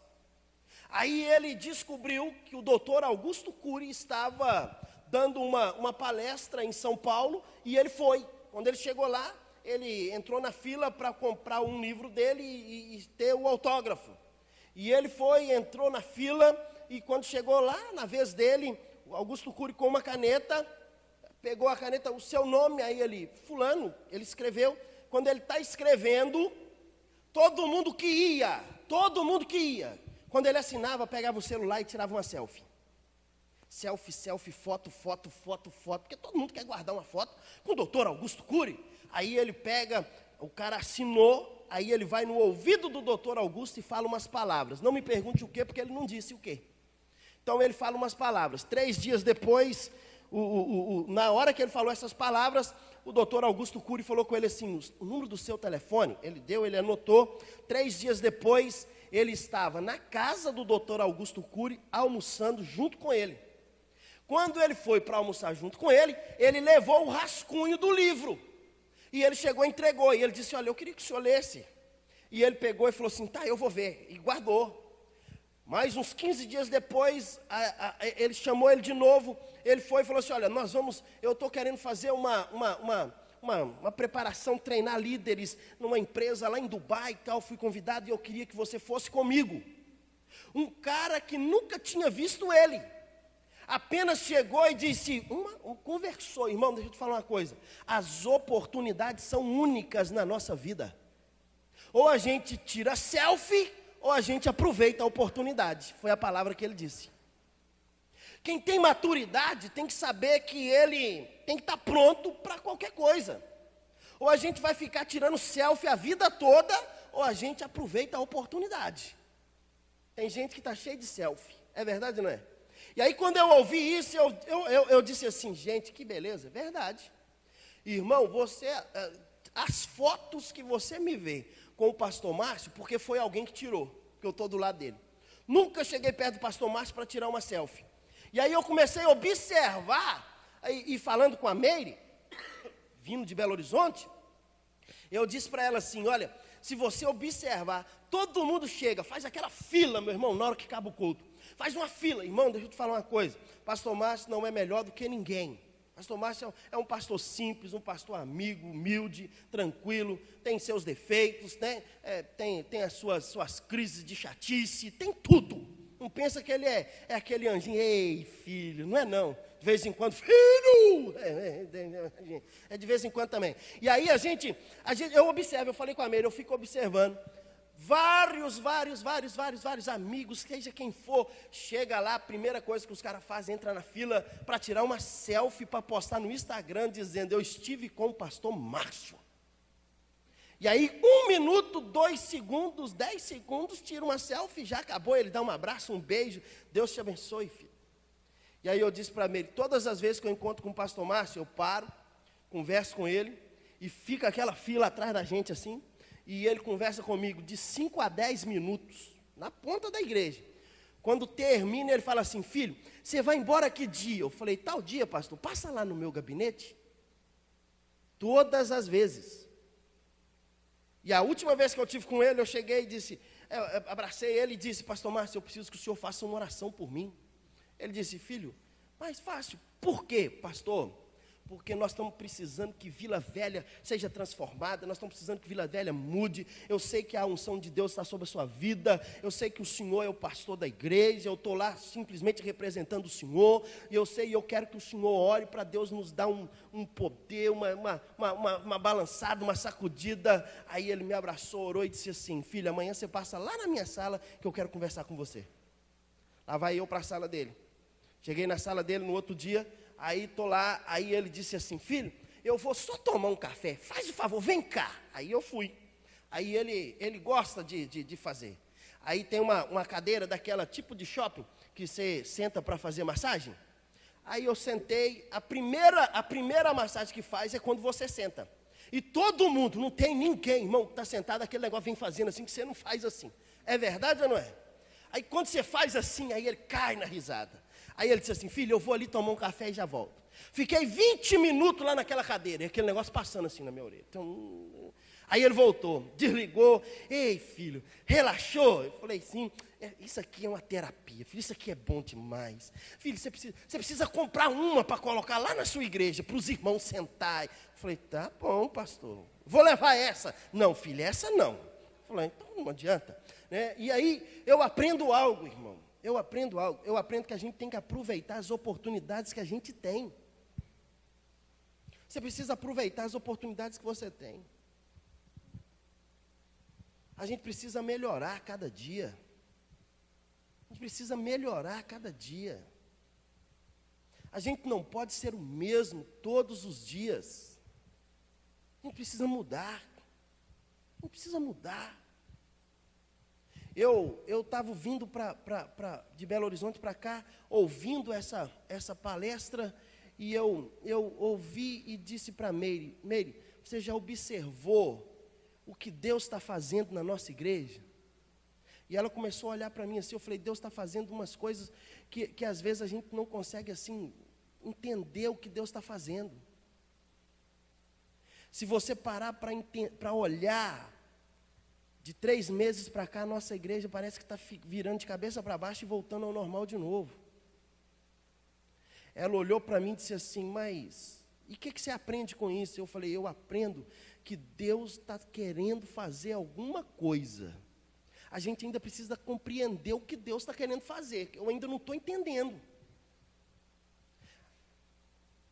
Aí ele descobriu que o doutor Augusto Cury estava dando uma palestra em São Paulo e ele foi. Quando ele chegou lá, ele entrou na fila para comprar um livro dele e ter o autógrafo. E ele foi, entrou na fila e quando chegou lá, na vez dele, o Augusto Cury com uma caneta, pegou a caneta, o seu nome, aí ele, fulano, ele escreveu. Quando ele está escrevendo, todo mundo que ia, quando ele assinava, pegava o celular e tirava uma selfie. Selfie, foto, porque todo mundo quer guardar uma foto com o doutor Augusto Cury. Aí ele pega, o cara assinou, aí ele vai no ouvido do doutor Augusto e fala umas palavras. Não me pergunte o quê, porque ele não disse o quê. Então ele fala umas palavras. 3 dias depois, na hora que ele falou essas palavras, o doutor Augusto Cury falou com ele assim, o número do seu telefone, ele anotou. 3 dias depois, ele estava na casa do doutor Augusto Cury, almoçando junto com ele. Quando ele foi para almoçar junto com ele, ele levou o rascunho do livro. E ele chegou e entregou, e ele disse, olha, eu queria que o senhor lesse. E ele pegou e falou assim, tá, eu vou ver, e guardou. Mas uns 15 dias depois, ele chamou ele de novo, ele foi e falou assim, olha, eu estou querendo fazer uma preparação, treinar líderes numa empresa lá em Dubai e tal, fui convidado e eu queria que você fosse comigo. Um cara que nunca tinha visto ele, apenas chegou e disse, conversou, irmão, deixa eu te falar uma coisa, as oportunidades são únicas na nossa vida. Ou a gente tira selfie, ou a gente aproveita a oportunidade. Foi a palavra que ele disse. Quem tem maturidade tem que saber que ele tem que estar pronto para qualquer coisa. Ou a gente vai ficar tirando selfie a vida toda, ou a gente aproveita a oportunidade. Tem gente que está cheia de selfie. É verdade ou não é? E aí quando eu ouvi isso, eu disse assim, gente, que beleza, verdade. Irmão, as fotos que você me vê com o pastor Márcio, porque foi alguém que tirou, porque eu estou do lado dele. Nunca cheguei perto do pastor Márcio para tirar uma selfie. E aí eu comecei a observar, e falando com a Meire, vindo de Belo Horizonte, eu disse para ela assim, olha, se você observar, todo mundo chega, faz aquela fila, meu irmão, na hora que acaba o culto. Faz uma fila, irmão, deixa eu te falar uma coisa, pastor Márcio não é melhor do que ninguém. Pastor Márcio é um pastor simples, um pastor amigo, humilde, tranquilo, tem seus defeitos, tem as suas crises de chatice, tem tudo. Um Não pensa que ele é aquele anjinho, ei, filho, não é não. De vez em quando, filho! É de vez em quando também. E aí eu observo, eu falei com a Meire, eu fico observando. Vários amigos, seja quem for, chega lá, a primeira coisa que os caras fazem, entra na fila para tirar uma selfie para postar no Instagram, dizendo, eu estive com o pastor Márcio. E aí, 1 minuto, 2 segundos, 10 segundos, tira uma selfie, já acabou, ele dá um abraço, um beijo, Deus te abençoe, filho. E aí eu disse para ele, todas as vezes que eu encontro com o pastor Márcio, eu paro, converso com ele, e fica aquela fila atrás da gente assim, e ele conversa comigo de 5 a 10 minutos, na ponta da igreja. Quando termina, ele fala assim, filho, você vai embora que dia? Eu falei, tal dia, pastor, passa lá no meu gabinete. Todas as vezes. E a última vez que eu tive com ele, eu cheguei e disse, abracei ele e disse, pastor Márcio, eu preciso que o senhor faça uma oração por mim. Ele disse, filho, mais fácil. Por quê, pastor? Porque nós estamos precisando que Vila Velha seja transformada, nós estamos precisando que Vila Velha mude. Eu sei que a unção de Deus está sobre a sua vida, eu sei que o senhor é o pastor da igreja, eu estou lá simplesmente representando o senhor, e eu quero que o senhor ore para Deus nos dar um poder, uma balançada, uma sacudida. Aí ele me abraçou, orou e disse assim, filho, amanhã você passa lá na minha sala que eu quero conversar com você. Lá vai eu para a sala dele. Cheguei na sala dele no outro dia, aí estou lá, aí ele disse assim, filho, eu vou só tomar um café, faz o favor, vem cá. Aí eu fui. Aí ele gosta de fazer. Aí tem uma cadeira daquela tipo de shopping, que você senta para fazer massagem. Aí eu sentei, a primeira massagem que faz é quando você senta. E todo mundo, não tem ninguém, irmão, que está sentado, aquele negócio vem fazendo assim, que você não faz assim. É verdade ou não é? Aí quando você faz assim, aí ele cai na risada. Aí ele disse assim, filho, eu vou ali tomar um café e já volto. Fiquei 20 minutos lá naquela cadeira, e aquele negócio passando assim na minha orelha. Então, aí ele voltou, desligou. Ei, filho, relaxou? Eu falei, sim, isso aqui é uma terapia, filho, isso aqui é bom demais. Filho, você precisa comprar uma para colocar lá na sua igreja, para os irmãos sentarem. Eu falei, tá bom, pastor, vou levar essa. Não, filho, essa não. Eu falei, então não adianta. Né? E aí eu aprendo algo, irmão. Eu aprendo que a gente tem que aproveitar as oportunidades que a gente tem. Você precisa aproveitar as oportunidades que você tem. A gente precisa melhorar a cada dia. A gente precisa melhorar a cada dia. A gente não pode ser o mesmo todos os dias. A gente precisa mudar. A gente precisa mudar. Eu estava vindo de Belo Horizonte para cá, ouvindo essa palestra, e eu ouvi e disse para Meire, você já observou o que Deus está fazendo na nossa igreja? E ela começou a olhar para mim assim, eu falei, Deus está fazendo umas coisas que às vezes a gente não consegue assim, entender o que Deus está fazendo. Se você parar para olhar, de 3 meses para cá, a nossa igreja parece que está virando de cabeça para baixo e voltando ao normal de novo. Ela olhou para mim e disse assim, mas e o que você aprende com isso? Eu falei, eu aprendo que Deus está querendo fazer alguma coisa. A gente ainda precisa compreender o que Deus está querendo fazer, que eu ainda não estou entendendo.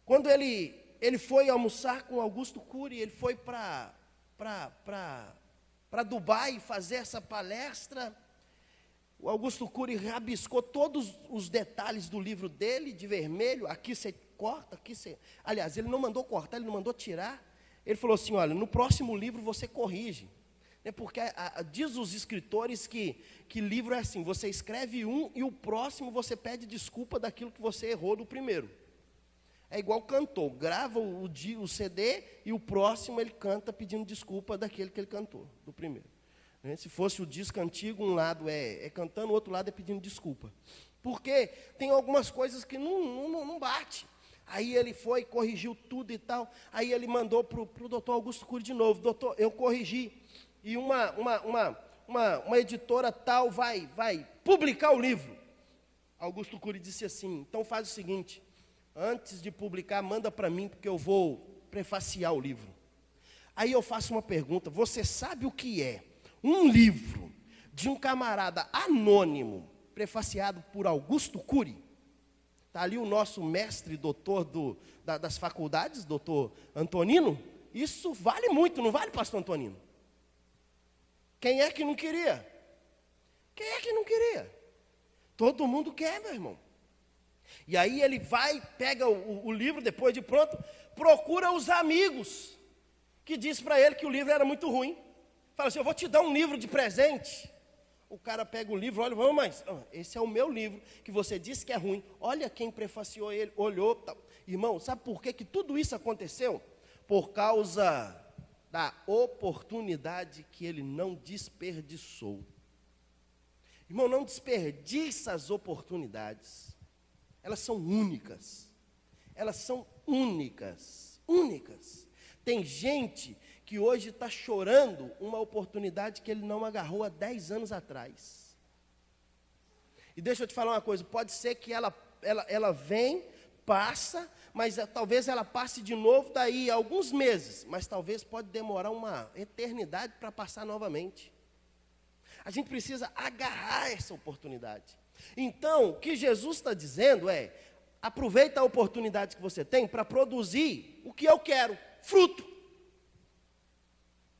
Quando ele foi almoçar com Augusto Cury, ele foi para Dubai fazer essa palestra, o Augusto Cury rabiscou todos os detalhes do livro dele, de vermelho, aqui você corta, aqui você... Aliás, ele não mandou cortar, ele não mandou tirar. Ele falou assim, olha, no próximo livro você corrige. Porque diz os escritores que livro é assim, você escreve um e o próximo você pede desculpa daquilo que você errou do primeiro. É igual cantor, grava o CD e o próximo ele canta pedindo desculpa daquele que ele cantou, do primeiro. Se fosse o disco antigo, um lado é cantando, o outro lado é pedindo desculpa. Porque tem algumas coisas que não bate. Aí ele foi, corrigiu tudo e tal, aí ele mandou para o doutor Augusto Cury de novo, doutor, eu corrigi, e uma editora tal vai publicar o livro. Augusto Cury disse assim, então faz o seguinte, antes de publicar, manda para mim, porque eu vou prefaciar o livro. Aí eu faço uma pergunta, você sabe o que é um livro de um camarada anônimo, prefaciado por Augusto Cury. Está ali o nosso mestre, doutor das faculdades, doutor Antonino. Isso vale muito, não vale, pastor Antonino? Quem é que não queria? Quem é que não queria? Todo mundo quer, meu irmão. E aí ele vai, pega o livro, depois de pronto, procura os amigos, que diz para ele que o livro era muito ruim. Fala assim, eu vou te dar um livro de presente. O cara pega o livro, olha, vamos mais, esse é o meu livro, que você disse que é ruim. Olha quem prefaciou ele, olhou. Tá. Irmão, sabe por que tudo isso aconteceu? Por causa da oportunidade que ele não desperdiçou. Irmão, não desperdiça as oportunidades. Elas são únicas. Elas são únicas. Únicas. Tem gente que hoje está chorando uma oportunidade que ele não agarrou há 10 anos atrás. E deixa eu te falar uma coisa, pode ser que ela vem, passa, mas talvez ela passe de novo daí a alguns meses, mas talvez pode demorar uma eternidade para passar novamente. A gente precisa agarrar essa oportunidade. Então, o que Jesus está dizendo é, aproveita a oportunidade que você tem para produzir o que eu quero, fruto.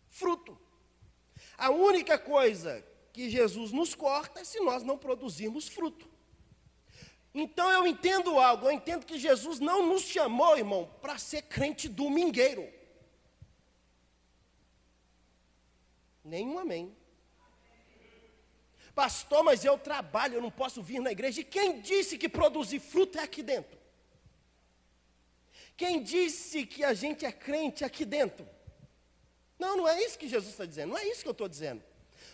Fruto. A única coisa que Jesus nos corta é se nós não produzirmos fruto. Então eu entendo algo, eu entendo que Jesus não nos chamou, irmão, para ser crente domingueiro. Nenhum amém. Pastor, mas eu trabalho, eu não posso vir na igreja. E quem disse que produzir fruto é aqui dentro? Quem disse que a gente é crente aqui dentro? Não, não é isso que Jesus está dizendo, não é isso que eu estou dizendo.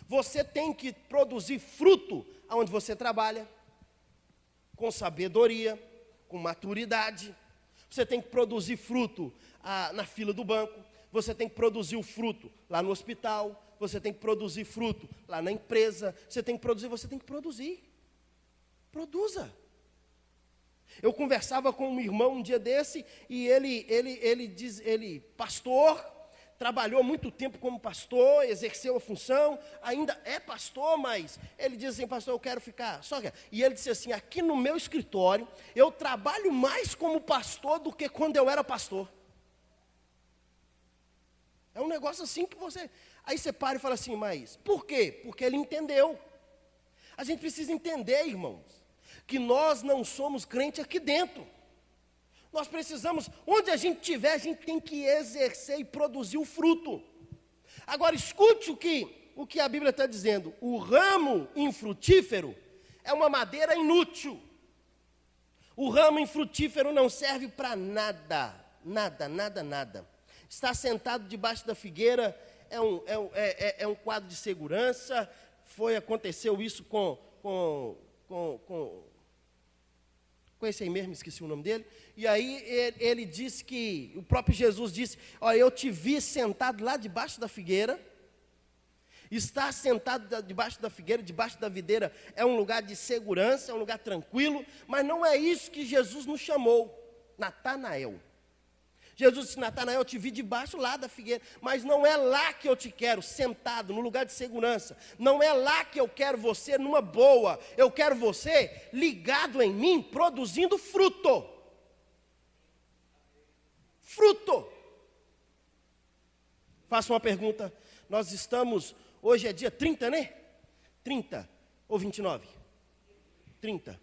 Você tem que produzir fruto onde você trabalha, com sabedoria, com maturidade. Você tem que produzir fruto na fila do banco, você tem que produzir o fruto lá no hospital, você tem que produzir fruto lá na empresa, você tem que produzir. Produza. Eu conversava com um irmão um dia desse, e ele pastor, trabalhou muito tempo como pastor, exerceu a função, ainda é pastor, mas ele diz assim, pastor, eu quero ficar só. E ele disse assim, aqui no meu escritório, eu trabalho mais como pastor do que quando eu era pastor. É um negócio assim que você... Aí você para e fala assim, mas por quê? Porque ele entendeu. A gente precisa entender, irmãos, que nós não somos crente aqui dentro. Nós precisamos, onde a gente estiver, a gente tem que exercer e produzir o fruto. Agora, escute o que a Bíblia está dizendo. O ramo infrutífero é uma madeira inútil. O ramo infrutífero não serve para nada. Nada, nada, nada. Está sentado debaixo da figueira é um quadro de segurança. Aconteceu isso com esse aí mesmo, esqueci o nome dele. E aí ele disse que, o próprio Jesus disse, olha, eu te vi sentado lá debaixo da figueira. Estar sentado debaixo da figueira, debaixo da videira, é um lugar de segurança, é um lugar tranquilo, mas não é isso que Jesus nos chamou. Natanael. Jesus disse, Natanael, eu te vi debaixo lá da figueira, mas não é lá que eu te quero, sentado, no lugar de segurança. Não é lá que eu quero você, numa boa. Eu quero você ligado em mim, produzindo fruto. Fruto. Faço uma pergunta. Nós estamos, hoje é dia 30, né? 30 ou 29? 30.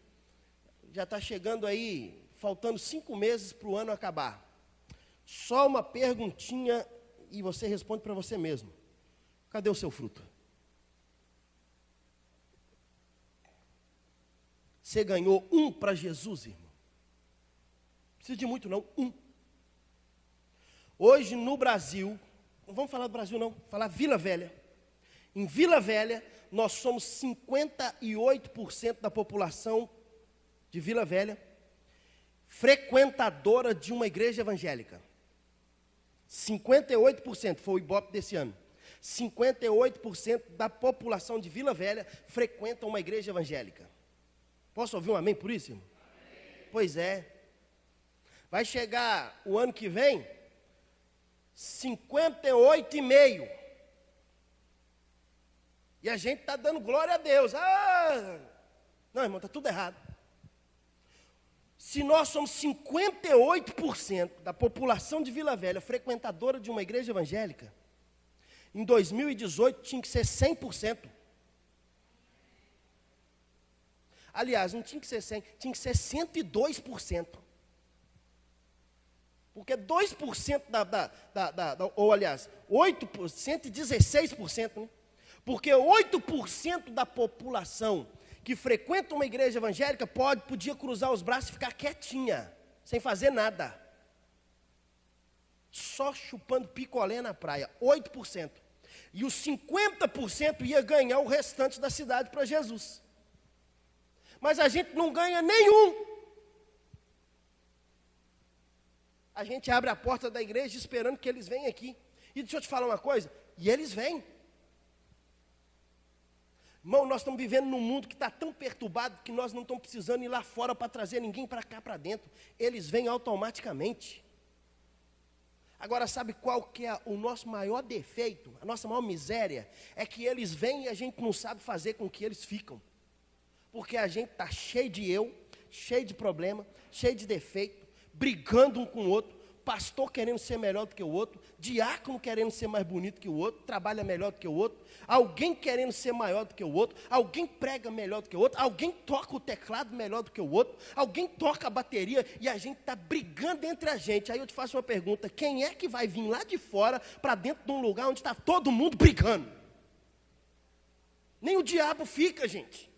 Já está chegando aí, faltando 5 meses para o ano acabar. Só uma perguntinha e você responde para você mesmo. Cadê o seu fruto? Você ganhou um para Jesus, irmão. Não precisa de muito não, um. Hoje no Brasil, não vamos falar do Brasil não, vamos falar Vila Velha. Em Vila Velha, nós somos 58% da população de Vila Velha frequentadora de uma igreja evangélica. 58% foi o Ibope desse ano. 58% da população de Vila Velha frequenta uma igreja evangélica. Posso ouvir um amém por isso, irmão? Amém. Pois é. Vai chegar o ano que vem, 58,5%. E a gente está dando glória a Deus. Não, irmão, está tudo errado. Se nós somos 58% da população de Vila Velha frequentadora de uma igreja evangélica, em 2018 tinha que ser 100%. Aliás, não tinha que ser 100%, tinha que ser 102%. Porque 2% ou aliás, 8%, 116%, né? Porque 8% da população que frequenta uma igreja evangélica podia cruzar os braços e ficar quietinha, sem fazer nada. Só chupando picolé na praia, 8%. E os 50% ia ganhar o restante da cidade para Jesus. Mas a gente não ganha nenhum. A gente abre a porta da igreja esperando que eles venham aqui. E deixa eu te falar uma coisa, e eles vêm. Irmão, nós estamos vivendo num mundo que está tão perturbado que nós não estamos precisando ir lá fora para trazer ninguém para cá, para dentro. Eles vêm automaticamente. Agora, sabe qual que é o nosso maior defeito, a nossa maior miséria? É que eles vêm e a gente não sabe fazer com que eles ficam. Porque a gente está cheio de eu, cheio de problema, cheio de defeito, brigando um com o outro, pastor querendo ser melhor do que o outro, diácono querendo ser mais bonito que o outro, trabalha melhor do que o outro, alguém querendo ser maior do que o outro, alguém prega melhor do que o outro, alguém toca o teclado melhor do que o outro, alguém toca a bateria e a gente está brigando entre a gente. Aí eu te faço uma pergunta, quem é que vai vir lá de fora para dentro de um lugar onde está todo mundo brigando? Nem o diabo fica, gente.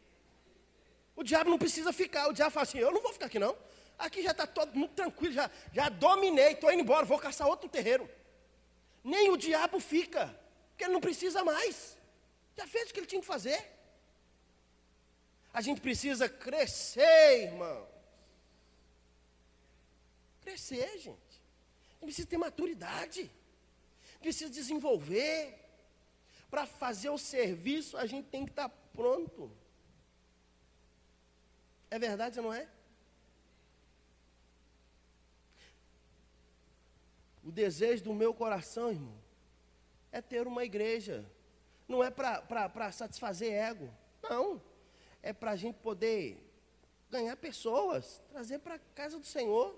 O diabo não precisa ficar, o diabo fala assim, eu não vou ficar aqui não. Aqui já está todo mundo tranquilo, já dominei, estou indo embora, vou caçar outro terreiro. Nem o diabo fica, porque ele não precisa mais. Já fez o que ele tinha que fazer. A gente precisa crescer, irmão. Crescer, gente. A gente precisa ter maturidade. Precisa desenvolver. Para fazer o serviço, a gente tem que estar pronto. É verdade ou não é? O desejo do meu coração, irmão, é ter uma igreja. Não é para satisfazer ego. Não. É para a gente poder ganhar pessoas, trazer para a casa do Senhor.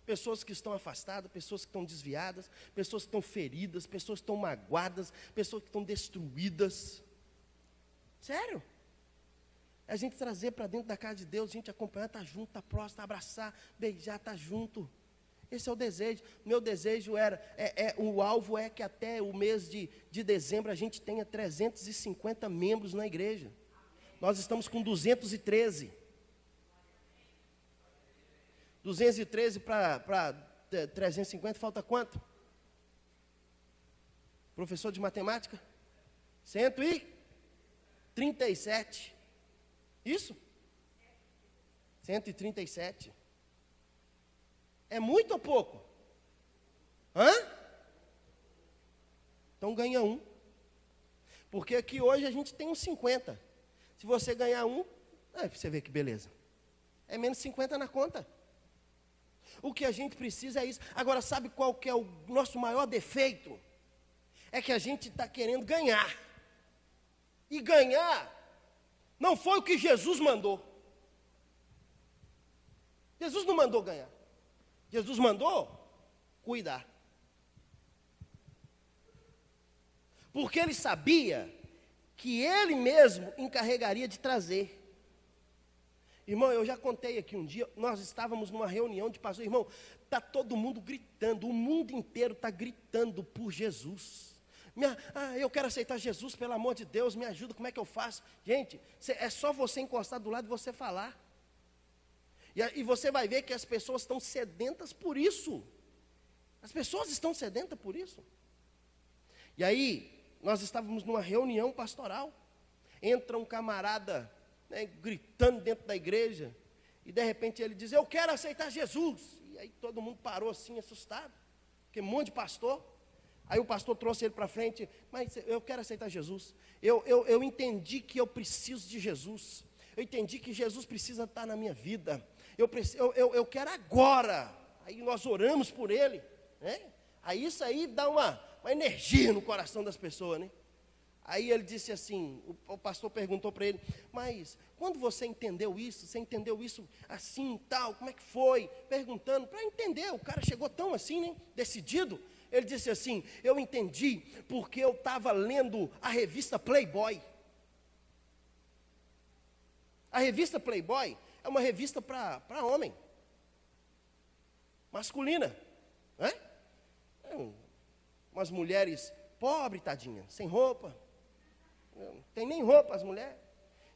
Pessoas que estão afastadas, pessoas que estão desviadas, pessoas que estão feridas, pessoas que estão magoadas, pessoas que estão destruídas. Sério. É a gente trazer para dentro da casa de Deus, a gente acompanhar, estar junto, estar próximo, abraçar, beijar, estar junto. Esse é o desejo. Meu desejo o alvo é que até o mês de dezembro a gente tenha 350 membros na igreja. Nós estamos com 213. 213 para 350, falta quanto? Professor de matemática? 137. Isso? 137. É muito ou pouco? Hã? Então ganha um. Porque aqui hoje a gente tem uns 50. Se você ganhar um, você vê que beleza. É menos 50 na conta. O que a gente precisa é isso. Agora, sabe qual que é o nosso maior defeito? É que a gente está querendo ganhar. E ganhar não foi o que Jesus mandou. Jesus não mandou ganhar. Jesus mandou cuidar. Porque ele sabia que ele mesmo encarregaria de trazer. Irmão, eu já contei aqui um dia, nós estávamos numa reunião de pastores. Irmão, está todo mundo gritando, o mundo inteiro está gritando por Jesus. Eu quero aceitar Jesus, pelo amor de Deus, me ajuda, como é que eu faço? Gente, é só você encostar do lado e você falar. E você vai ver que as pessoas estão sedentas por isso. As pessoas estão sedentas por isso. E aí, nós estávamos numa reunião pastoral. Entra um camarada, né, gritando dentro da igreja. E de repente ele diz, eu quero aceitar Jesus. E aí todo mundo parou assim, assustado. Porque um monte de pastor. Aí o pastor trouxe ele para frente. Mas eu quero aceitar Jesus. Eu entendi que eu preciso de Jesus. Eu entendi que Jesus precisa estar na minha vida. Eu quero agora. Aí nós oramos por ele, né? Aí isso aí dá uma energia no coração das pessoas, né? Aí ele disse assim, o pastor perguntou para ele, mas quando você entendeu isso assim, tal, como é que foi? Perguntando, para entender, o cara chegou tão assim, né, decidido. Ele disse assim, eu entendi porque eu estava lendo a revista Playboy. A revista Playboy é uma revista para homem, masculina, né? Umas mulheres pobres, tadinha, sem roupa, não tem nem roupa as mulheres.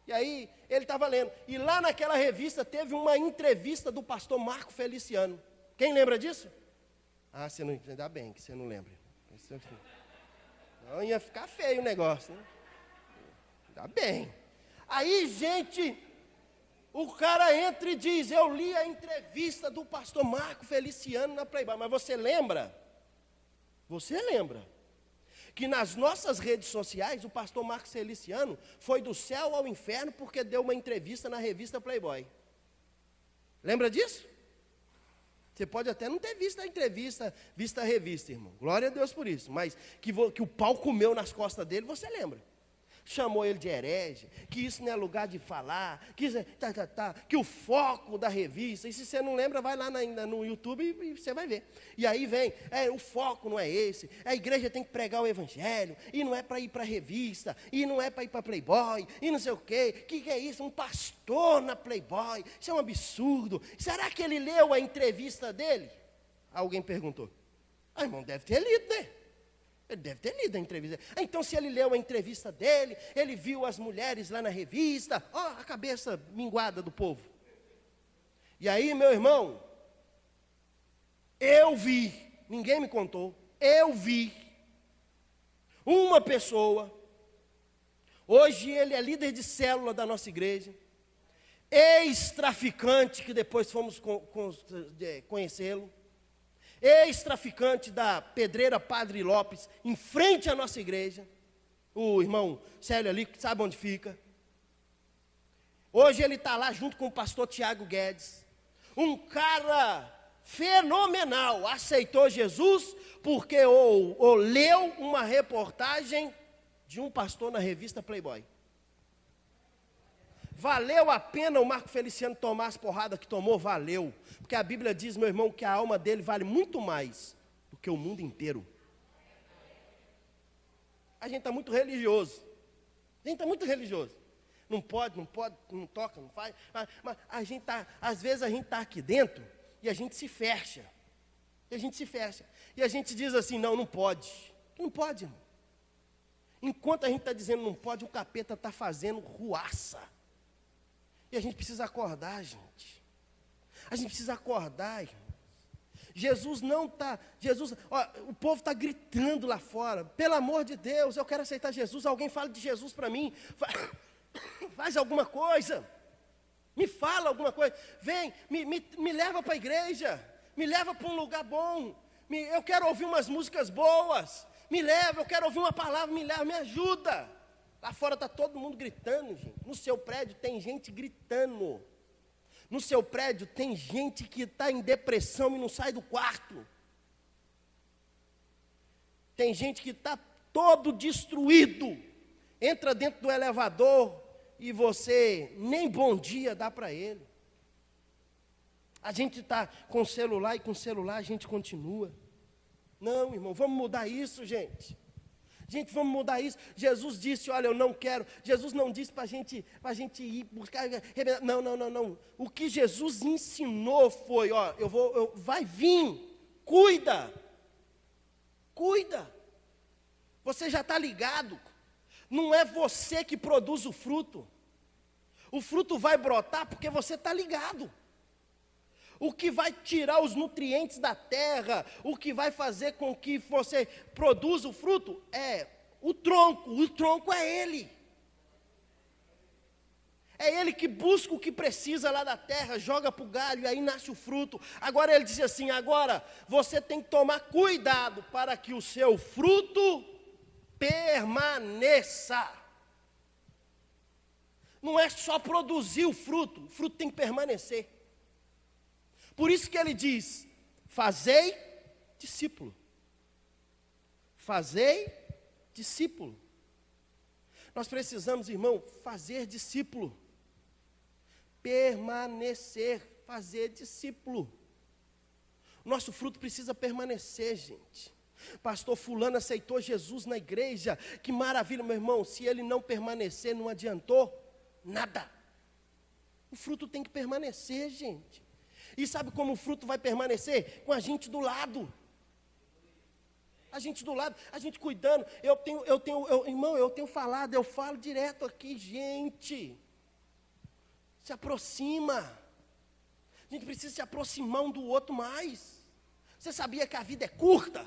E aí ele estava lendo, e lá naquela revista teve uma entrevista do pastor Marco Feliciano. Quem lembra disso? Ah, você não, ainda bem que você não lembra. Não, ia ficar feio o negócio, né? Ainda bem. Aí, gente, o cara entra e diz, eu li a entrevista do pastor Marco Feliciano na Playboy. Mas você lembra? Você lembra? Que nas nossas redes sociais, o pastor Marco Feliciano foi do céu ao inferno porque deu uma entrevista na revista Playboy. Lembra disso? Você pode até não ter visto a entrevista, visto a revista, irmão. Glória a Deus por isso. Mas que o pau comeu nas costas dele, você lembra. Chamou ele de herege, que isso não é lugar de falar, que o foco da revista, e se você não lembra, vai lá no YouTube e você vai ver. E aí vem, o foco não é esse, a igreja tem que pregar o evangelho, e não é para ir para a revista, e não é para ir para Playboy, e não sei o quê, que é isso, um pastor na Playboy, isso é um absurdo. Será que ele leu a entrevista dele? Alguém perguntou. Irmão, deve ter lido, né? Ele deve ter lido a entrevista. Então, se ele leu a entrevista dele, ele viu as mulheres lá na revista, a cabeça minguada do povo. E aí, meu irmão, eu vi, ninguém me contou, eu vi uma pessoa, hoje ele é líder de célula da nossa igreja, ex-traficante, que depois fomos conhecê-lo, ex-traficante da Pedreira Padre Lopes, em frente à nossa igreja, o irmão Célio ali, sabe onde fica. Hoje ele está lá junto com o pastor Tiago Guedes, um cara fenomenal, aceitou Jesus, porque ou leu uma reportagem de um pastor na revista Playboy. Valeu a pena o Marco Feliciano tomar as porradas que tomou? Valeu. Porque a Bíblia diz, meu irmão, que a alma dele vale muito mais do que o mundo inteiro. A gente está muito religioso. Não pode, não toca, não faz. Mas a gente tá, às vezes a gente está aqui dentro e a gente se fecha. E a gente diz assim, não pode. Não pode, irmão. Enquanto a gente está dizendo não pode, o capeta está fazendo ruaça. E a gente precisa acordar, gente. A gente precisa acordar, irmãos. O povo está gritando lá fora. Pelo amor de Deus, eu quero aceitar Jesus. Alguém fala de Jesus para mim. Faz alguma coisa. Me fala alguma coisa. Vem, me leva para a igreja. Me leva para um lugar bom. Eu quero ouvir umas músicas boas. Me leva, eu quero ouvir uma palavra. Me leva, me ajuda. Lá fora está todo mundo gritando, gente. No seu prédio tem gente gritando. No seu prédio tem gente que está em depressão e não sai do quarto. Tem gente que está todo destruído. Entra dentro do elevador e você nem bom dia dá para ele. A gente está com celular e com celular a gente continua. Não, irmão, vamos mudar isso, gente. Gente, vamos mudar isso. Jesus disse, olha, eu não quero. Jesus não disse para a gente ir buscar. Não. O que Jesus ensinou foi, vai vir, cuida. Você já está ligado. Não é você que produz o fruto. O fruto vai brotar porque você está ligado. O que vai tirar os nutrientes da terra, o que vai fazer com que você produza o fruto é o tronco é ele. É ele que busca o que precisa lá da terra, joga para o galho e aí nasce o fruto. Agora ele diz assim, agora você tem que tomar cuidado para que o seu fruto permaneça. Não é só produzir o fruto tem que permanecer. Por isso que ele diz, fazei discípulo. Fazei discípulo. Nós precisamos, irmão, fazer discípulo. Permanecer, fazer discípulo. Nosso fruto precisa permanecer, gente. Pastor fulano aceitou Jesus na igreja, que maravilha, meu irmão. Se ele não permanecer, não adiantou nada. O fruto tem que permanecer, gente. E sabe como o fruto vai permanecer? Com a gente do lado. A gente do lado, a gente cuidando. Irmão, eu tenho falado, eu falo direto aqui, gente. Se aproxima. A gente precisa se aproximar um do outro mais. Você sabia que a vida é curta?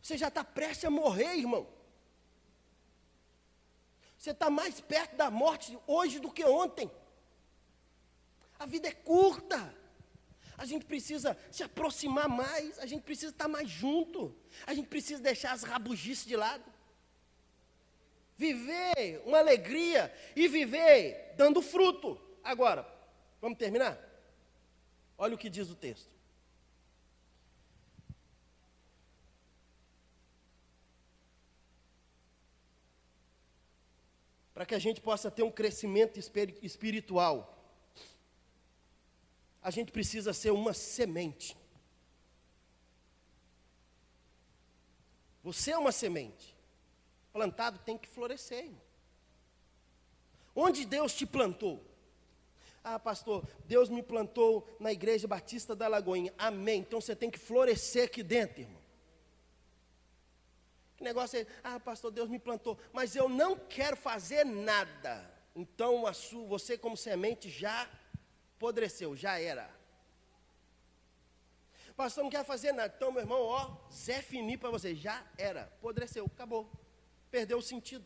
Você já está prestes a morrer, irmão. Você está mais perto da morte hoje do que ontem. A vida é curta. A gente precisa se aproximar mais. A gente precisa estar mais junto. A gente precisa deixar as rabugices de lado. Viver uma alegria e viver dando fruto. Agora, vamos terminar? Olha o que diz o texto. Para que a gente possa ter um crescimento espiritual, a gente precisa ser uma semente. Você é uma semente. Plantado tem que florescer, irmão. Onde Deus te plantou? Ah, pastor, Deus me plantou na Igreja Batista da Lagoinha. Amém. Então você tem que florescer aqui dentro, irmão. Que negócio é, pastor, Deus me plantou, mas eu não quero fazer nada. Então você como semente já apodreceu, já era. Pastor, não quer fazer nada. Então, meu irmão, Zé Fini para você, já era, apodreceu, acabou. Perdeu o sentido.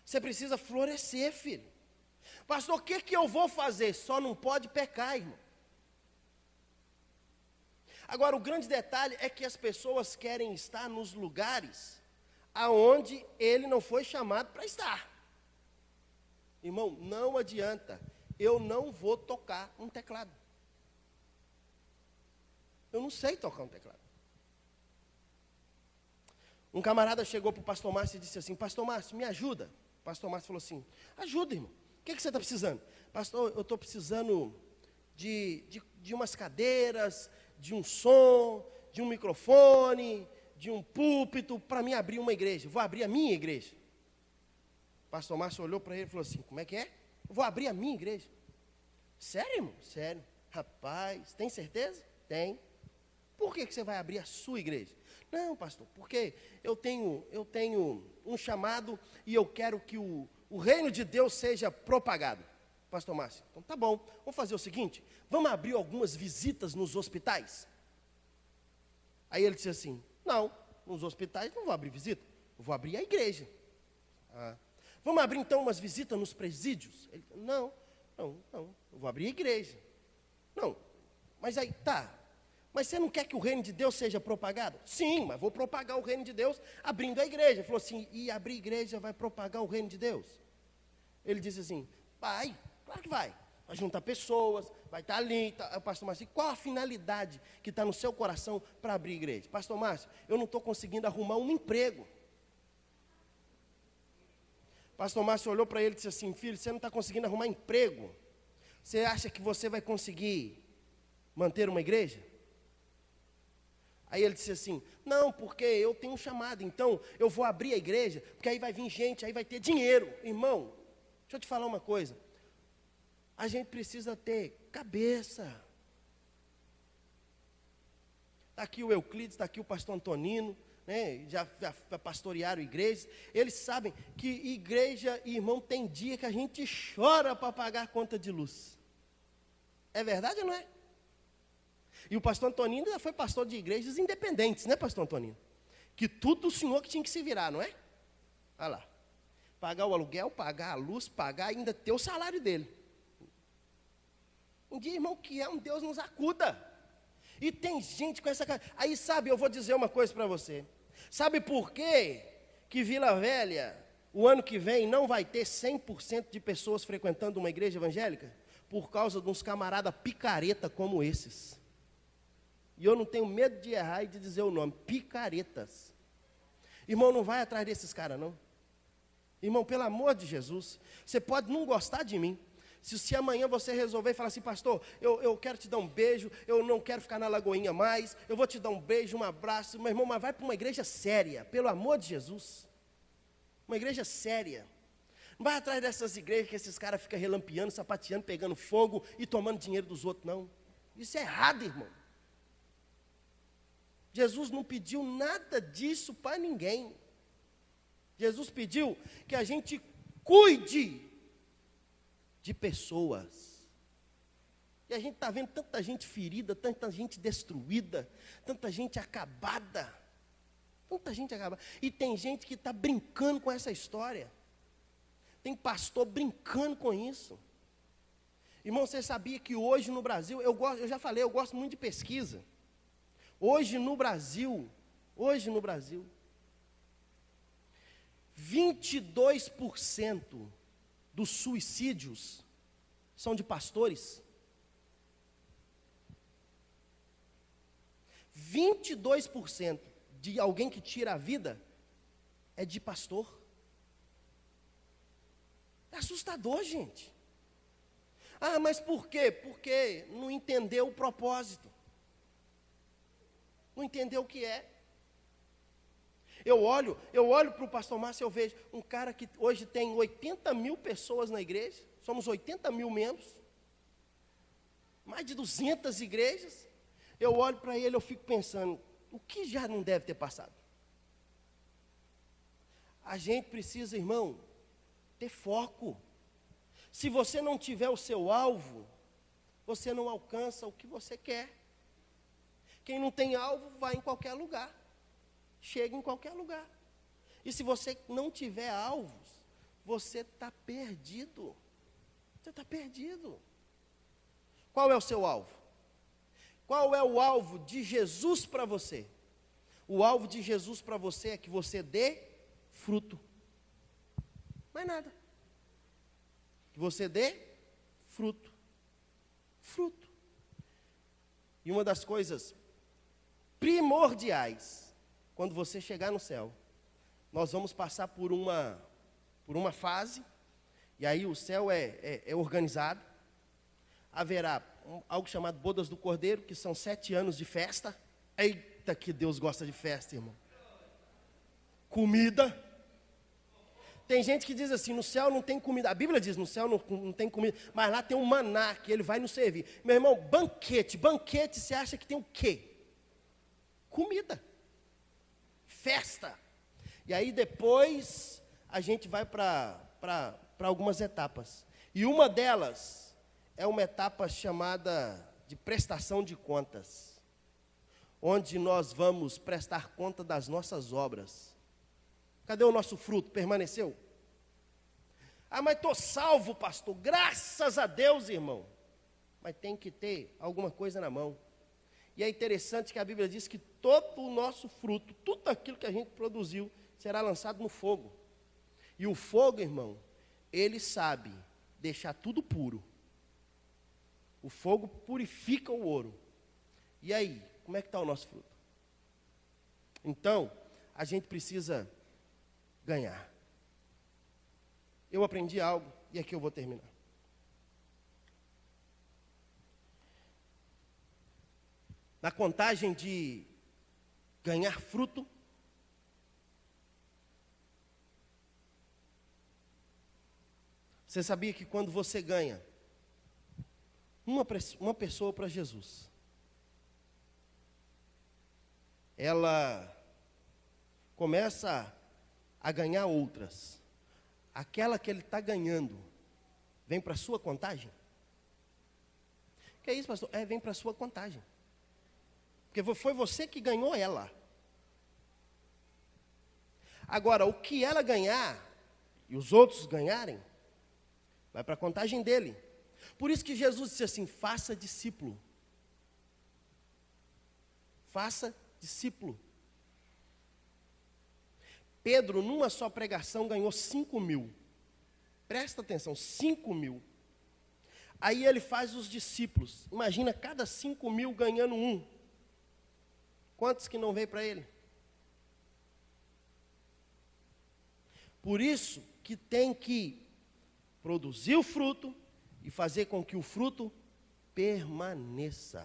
Você precisa florescer, filho. Pastor, o que eu vou fazer? Só não pode pecar, irmão. Agora, o grande detalhe é que as pessoas querem estar nos lugares aonde ele não foi chamado para estar. Irmão, não adianta. Eu não vou tocar um teclado. Eu não sei tocar um teclado. Um camarada chegou para o pastor Márcio e disse assim: pastor Márcio, me ajuda. O pastor Márcio falou assim: ajuda, irmão. O que você está precisando? Pastor, eu estou precisando de umas cadeiras, de um som, de um microfone, de um púlpito, para mim abrir uma igreja. Vou abrir a minha igreja. O pastor Márcio olhou para ele e falou assim: como é que é? Eu vou abrir a minha igreja. Sério, irmão? Sério. Rapaz, tem certeza? Tem. Por que você vai abrir a sua igreja? Não, pastor, porque eu tenho um chamado e eu quero que o reino de Deus seja propagado. Pastor Márcio, então tá bom, vamos fazer o seguinte, vamos abrir algumas visitas nos hospitais? Aí ele disse assim: não, nos hospitais não vou abrir visita, eu vou abrir a igreja. Vamos abrir então umas visitas nos presídios? Ele, não, eu vou abrir a igreja. Não, mas aí, tá, mas você não quer que o reino de Deus seja propagado? Sim, mas vou propagar o reino de Deus abrindo a igreja. Ele falou assim: e abrir igreja vai propagar o reino de Deus? Ele disse assim: vai, claro que vai. Vai juntar pessoas, vai estar ali. Tá. Pastor Márcio, qual a finalidade que está no seu coração para abrir igreja? Pastor Márcio, eu não estou conseguindo arrumar um emprego. Pastor Márcio olhou para ele e disse assim: filho, você não está conseguindo arrumar emprego? Você acha que você vai conseguir manter uma igreja? Aí ele disse assim: não, porque eu tenho um chamado, então eu vou abrir a igreja, porque aí vai vir gente, aí vai ter dinheiro. Irmão, deixa eu te falar uma coisa. A gente precisa ter cabeça. Está aqui o Euclides, está aqui o pastor Antonino, né, já pastorearam igrejas. Eles sabem que igreja e irmão tem dia que a gente chora para pagar a conta de luz. É verdade ou não é? E o pastor Antonino já foi pastor de igrejas independentes, né, pastor Antonino? Que tudo o senhor que tinha que se virar, não é? Olha lá. Pagar o aluguel, pagar a luz, pagar ainda ter o salário dele. Um dia, irmão, que é um Deus nos acuda. E tem gente com essa cara. Aí, sabe, eu vou dizer uma coisa para você. Sabe por quê que Vila Velha, o ano que vem, não vai ter 100% de pessoas frequentando uma igreja evangélica? Por causa de uns camaradas picareta como esses. E eu não tenho medo de errar e de dizer o nome, picaretas. Irmão, não vai atrás desses caras, não. Irmão, pelo amor de Jesus, você pode não gostar de mim. Se amanhã você resolver falar assim, pastor, eu quero te dar um beijo, eu não quero ficar na Lagoinha mais, eu vou te dar um beijo, um abraço, meu irmão, mas vai para uma igreja séria, pelo amor de Jesus. Uma igreja séria. Não vai atrás dessas igrejas que esses caras ficam relampeando, sapateando, pegando fogo e tomando dinheiro dos outros, não. Isso é errado, irmão. Jesus não pediu nada disso para ninguém. Jesus pediu que a gente cuide de pessoas. E a gente está vendo tanta gente ferida, tanta gente destruída, tanta gente acabada. Tanta gente acabada. E tem gente que está brincando com essa história. Tem pastor brincando com isso. Irmão, você sabia que hoje no Brasil, eu já falei, eu gosto muito de pesquisa. Hoje no Brasil, 22% dos suicídios são de pastores. 22% de alguém que tira a vida é de pastor. É assustador, gente. Ah, mas por quê? Porque não entendeu o propósito. Não entendeu o que é. Eu olho para o pastor Márcio e eu vejo um cara que hoje tem 80 mil pessoas na igreja, somos 80 mil membros, mais de 200 igrejas. Eu olho para ele, eu fico pensando, o que já não deve ter passado? A gente precisa, irmão, ter foco. Se você não tiver o seu alvo, você não alcança o que você quer. Quem não tem alvo, vai em qualquer lugar. Chega em qualquer lugar. E se você não tiver alvos, você está perdido. Você está perdido. Qual é o seu alvo? Qual é o alvo de Jesus para você? O alvo de Jesus para você é que você dê fruto. Mais nada. Que você dê fruto. Fruto. E uma das coisas primordiais, quando você chegar no céu, nós vamos passar por uma fase, e aí o céu é organizado. Haverá algo chamado Bodas do Cordeiro, que são 7 anos de festa. Eita, que Deus gosta de festa, irmão. Comida. Tem gente que diz assim, no céu não tem comida. A Bíblia diz, no céu não tem comida, mas lá tem um maná que ele vai nos servir. Meu irmão, banquete, você acha que tem o quê? Comida. Festa. E aí depois a gente vai para algumas etapas. E uma delas é uma etapa chamada de prestação de contas, onde nós vamos prestar conta das nossas obras. Cadê o nosso fruto? Permaneceu? Ah, mas estou salvo, pastor. Graças a Deus, irmão. Mas tem que ter alguma coisa na mão. E é interessante que a Bíblia diz que todo o nosso fruto, tudo aquilo que a gente produziu, será lançado no fogo. E o fogo, irmão, ele sabe deixar tudo puro. O fogo purifica o ouro. E aí, como é que está o nosso fruto? Então, a gente precisa ganhar. Eu aprendi algo, e aqui eu vou terminar. Na contagem de ganhar fruto, você sabia que quando você ganha uma pessoa para Jesus, ela começa a ganhar outras. Aquela que ele está ganhando, vem para a sua contagem? Que é isso, pastor? Vem para a sua contagem. Porque foi você que ganhou ela. Agora, o que ela ganhar, e os outros ganharem, vai para a contagem dele. Por isso que Jesus disse assim, faça discípulo. Faça discípulo. Pedro, numa só pregação, ganhou 5.000. Presta atenção, 5.000. Aí ele faz os discípulos. Imagina cada 5.000 ganhando um. Quantos que não veio para ele? Por isso que tem que produzir o fruto e fazer com que o fruto permaneça.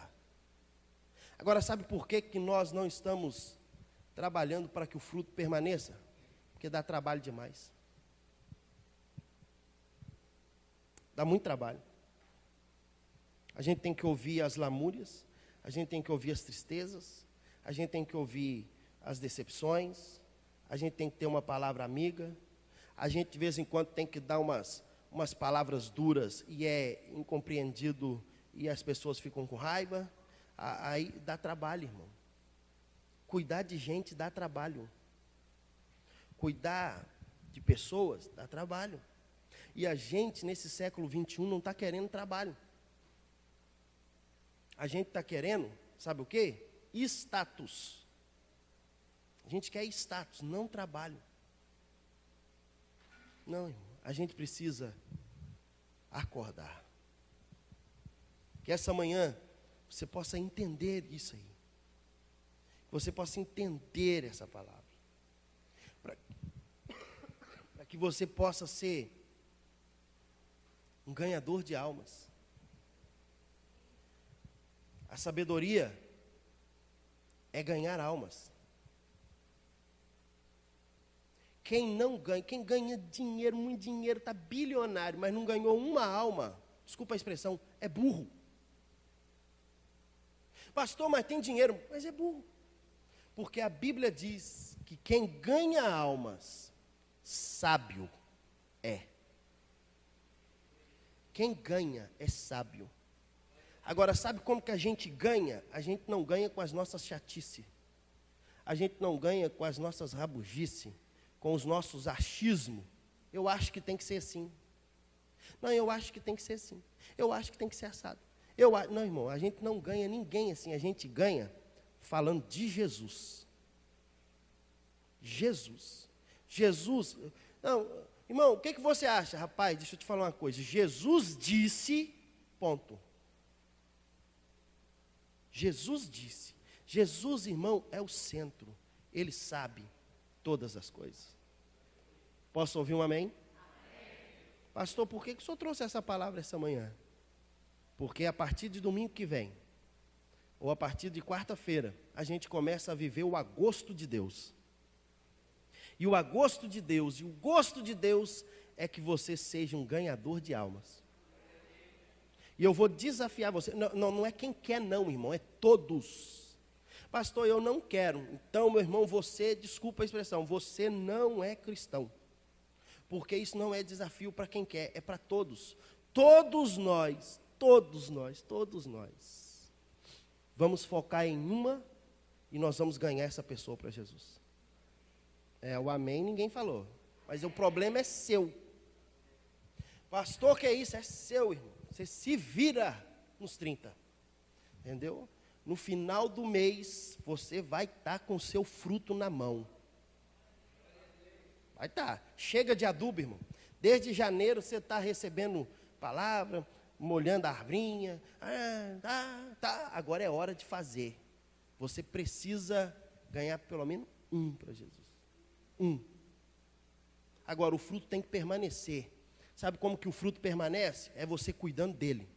Agora, sabe por que nós não estamos trabalhando para que o fruto permaneça? Porque dá trabalho demais. Dá muito trabalho. A gente tem que ouvir as lamúrias, a gente tem que ouvir as tristezas, a gente tem que ouvir as decepções, a gente tem que ter uma palavra amiga, a gente de vez em quando tem que dar umas palavras duras e é incompreendido e as pessoas ficam com raiva. Aí dá trabalho, irmão. Cuidar de gente dá trabalho. Cuidar de pessoas dá trabalho. E a gente, nesse século 21, não está querendo trabalho. A gente está querendo, sabe o quê? Status. A gente quer status, não trabalho. Não, irmão, a gente precisa acordar. Que essa manhã você possa entender isso aí. Que você possa entender essa palavra. Para que você possa ser um ganhador de almas. A sabedoria é ganhar almas. Quem ganha dinheiro, muito dinheiro, está bilionário, mas não ganhou uma alma, desculpa a expressão, é burro. Pastor, mas tem dinheiro, mas é burro. Porque a Bíblia diz que quem ganha almas, sábio é. Quem ganha é sábio. Agora, sabe como que a gente ganha? A gente não ganha com as nossas chatices. A gente não ganha com as nossas rabugices, com os nossos achismos. Eu acho que tem que ser assim. Não, eu acho que tem que ser assim. Eu acho que tem que ser assado. Não, irmão, a gente não ganha ninguém assim. A gente ganha falando de Jesus. Jesus. Jesus. Não, irmão, o que você acha? Rapaz, deixa eu te falar uma coisa. Jesus disse, ponto. Jesus disse. Jesus, irmão, é o centro. Ele sabe todas as coisas. Posso ouvir um amém? Amém. Pastor, por que o senhor trouxe essa palavra essa manhã? Porque a partir de domingo que vem, ou a partir de quarta-feira, a gente começa a viver o agosto de Deus. E o agosto de Deus, e o gosto de Deus é que você seja um ganhador de almas. E eu vou desafiar você. Não é quem quer não, irmão, é todos. Pastor, eu não quero. Então, meu irmão, você, desculpa a expressão, você não é cristão. Porque isso não é desafio para quem quer, é para todos. Todos nós. Vamos focar em uma e nós vamos ganhar essa pessoa para Jesus. O amém ninguém falou. Mas o problema é seu. Pastor, que é isso? É seu, irmão. Você se vira nos 30. Entendeu? No final do mês, você vai estar com o seu fruto na mão. Vai estar. Chega de adubo, irmão. Desde janeiro você está recebendo palavra, molhando a arvrinha. Agora é hora de fazer. Você precisa ganhar pelo menos um para Jesus. Agora, o fruto tem que permanecer. Sabe como que o fruto permanece? É você cuidando dele.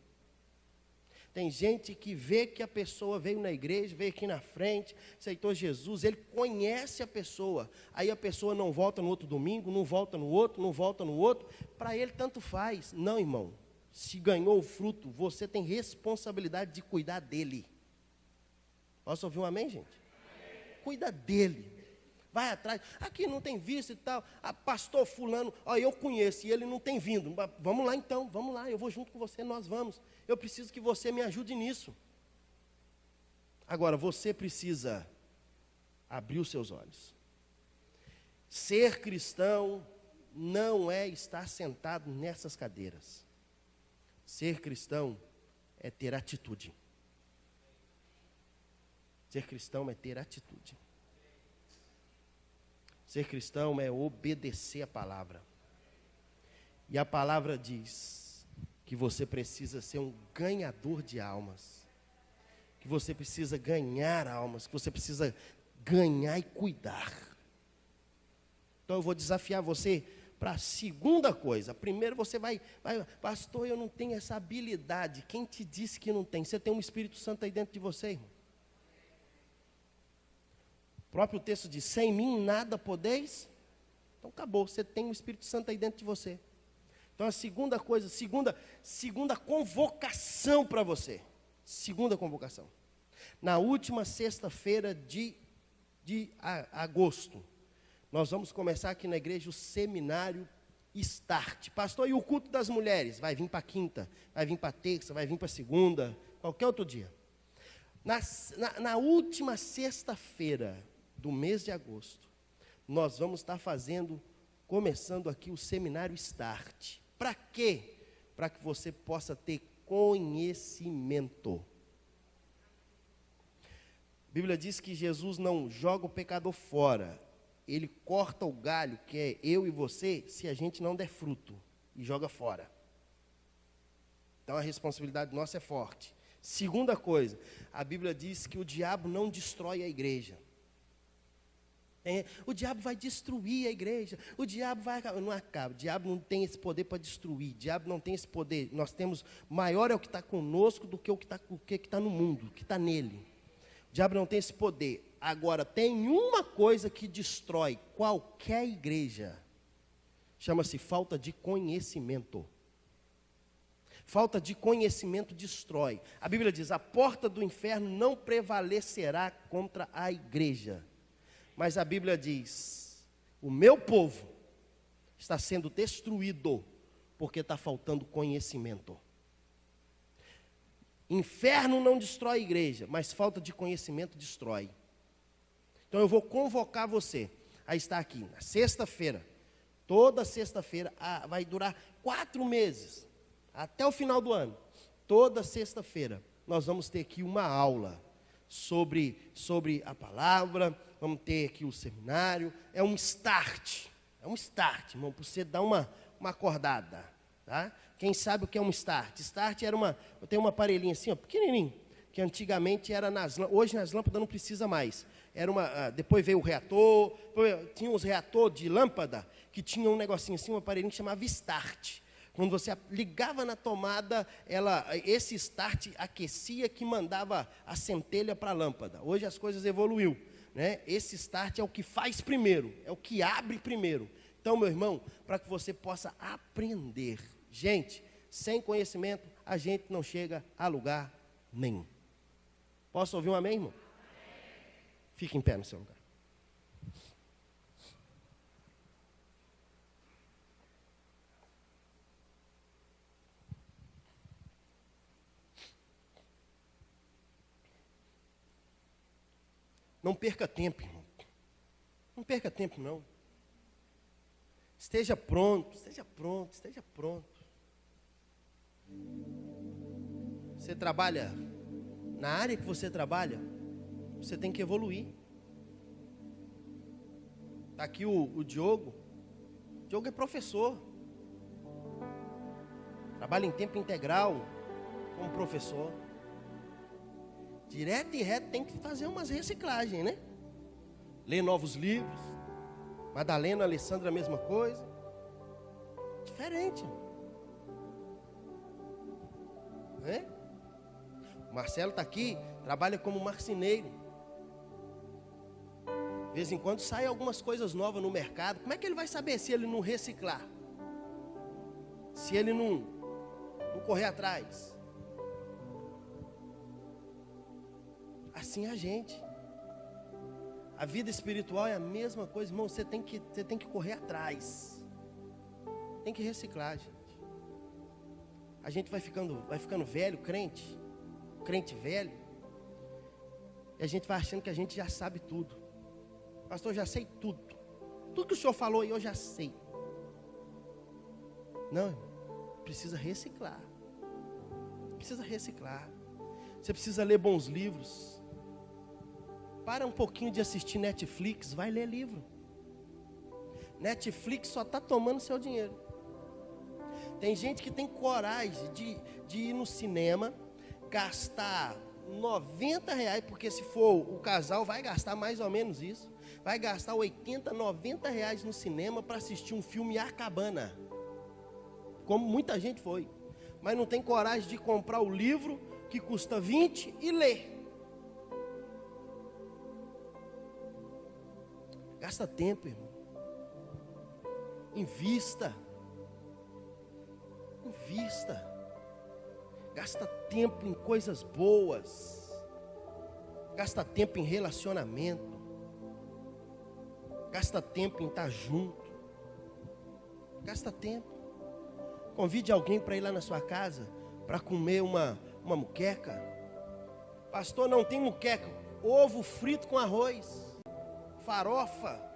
Tem gente que vê que a pessoa veio na igreja, veio aqui na frente, aceitou Jesus, ele conhece a pessoa. Aí a pessoa não volta no outro domingo, não volta no outro. Para ele tanto faz. Não, irmão. Se ganhou o fruto, você tem responsabilidade de cuidar dele. Posso ouvir um amém, gente? Amém. Cuida dele. Vai atrás. Aqui não tem visto e tal. Pastor fulano, eu conheço e ele não tem vindo. Vamos lá então, vamos lá. Eu vou junto com você, nós vamos. Eu preciso que você me ajude nisso. Agora, você precisa abrir os seus olhos. Ser cristão não é estar sentado nessas cadeiras. Ser cristão é ter atitude. Ser cristão é ter atitude. Ser cristão é obedecer a palavra. E a palavra diz que você precisa ser um ganhador de almas. Que você precisa ganhar almas. Que você precisa ganhar e cuidar. Então eu vou desafiar você para a segunda coisa. Primeiro você vai, pastor, eu não tenho essa habilidade. Quem te disse que não tem? Você tem um Espírito Santo aí dentro de você, irmão. O próprio texto diz, sem mim nada podeis. Então acabou, você tem um Espírito Santo aí dentro de você. Então a segunda coisa, segunda convocação para você. Segunda convocação. Na última sexta-feira de agosto, nós vamos começar aqui na igreja o seminário Start. Pastor, e o culto das mulheres? Vai vir para quinta, vai vir para terça, vai vir para segunda, qualquer outro dia. Na última sexta-feira do mês de agosto, nós vamos estar começando aqui o seminário Start. Para quê? Para que você possa ter conhecimento. A Bíblia diz que Jesus não joga o pecador fora. Ele corta o galho, que é eu e você, se a gente não der fruto, e joga fora. Então a responsabilidade nossa é forte. Segunda coisa, a Bíblia diz que o diabo não destrói a igreja. O diabo vai destruir a igreja, o diabo vai acabar. Não acaba, o diabo não tem esse poder para destruir, o diabo não tem esse poder. Nós temos, maior é o que está conosco do que o que está no mundo, o que está nele. O diabo não tem esse poder. Agora, tem uma coisa que destrói qualquer igreja, chama-se falta de conhecimento. Falta de conhecimento destrói. A Bíblia diz, a porta do inferno não prevalecerá contra a igreja. Mas a Bíblia diz, o meu povo está sendo destruído, porque está faltando conhecimento. Inferno não destrói a igreja, mas falta de conhecimento destrói. Então eu vou convocar você a estar aqui na sexta-feira, toda sexta-feira, vai durar 4 meses, até o final do ano. Toda sexta-feira nós vamos ter aqui uma aula sobre a palavra, vamos ter aqui o seminário, é um start, irmão, para você dar uma acordada, tá? Quem sabe o que é um start? Start eu tenho uma aparelhinha assim, ó, pequenininho, que antigamente era hoje nas lâmpadas não precisa mais. Depois veio o reator, tinha uns reatores de lâmpada, que tinha um negocinho assim, um aparelhinho que chamava start. Quando você ligava na tomada, esse start aquecia que mandava a centelha para a lâmpada. Hoje as coisas evoluiu, né? Esse start é o que faz primeiro, é o que abre primeiro. Então, meu irmão, para que você possa aprender. Gente, sem conhecimento, a gente não chega a lugar nenhum. Posso ouvir um amém, irmão? Fique em pé no seu lugar. Não perca tempo, irmão. Não perca tempo, não. Esteja pronto, esteja pronto, esteja pronto. Você trabalha, na área que você trabalha, você tem que evoluir. Está aqui o Diogo. O Diogo é professor. Trabalha em tempo integral como professor. Direto e reto tem que fazer umas reciclagens, né? Ler novos livros. Madalena, Alessandra, a mesma coisa. Diferente. Né? O Marcelo está aqui, trabalha como marceneiro. De vez em quando saem algumas coisas novas no mercado. Como é que ele vai saber se ele não reciclar? Se ele não correr atrás? Assim é a gente. A vida espiritual é a mesma coisa, irmão. Você tem que correr atrás. Tem que reciclar, gente. A gente vai ficando velho, crente velho. E a gente vai achando que a gente já sabe tudo. Pastor, eu já sei tudo. Tudo que o senhor falou aí, eu já sei. Não, irmão. Precisa reciclar. Precisa reciclar. Você precisa ler bons livros. Para um pouquinho de assistir Netflix, vai ler livro. Netflix só está tomando seu dinheiro. Tem gente que tem coragem de ir no cinema, gastar R$90, porque se for o casal vai gastar mais ou menos isso. vai gastar 80, 90 reais no cinema para assistir um filme A Cabana, como muita gente foi, mas não tem coragem de comprar o livro que custa 20 e ler. Gasta tempo, irmão. Invista. Gasta tempo em coisas boas. Gasta tempo em relacionamento. Gasta tempo em estar junto. Gasta tempo. Convide alguém para ir lá na sua casa para comer uma muqueca. Pastor, não tem muqueca. Ovo frito com arroz. Farofa.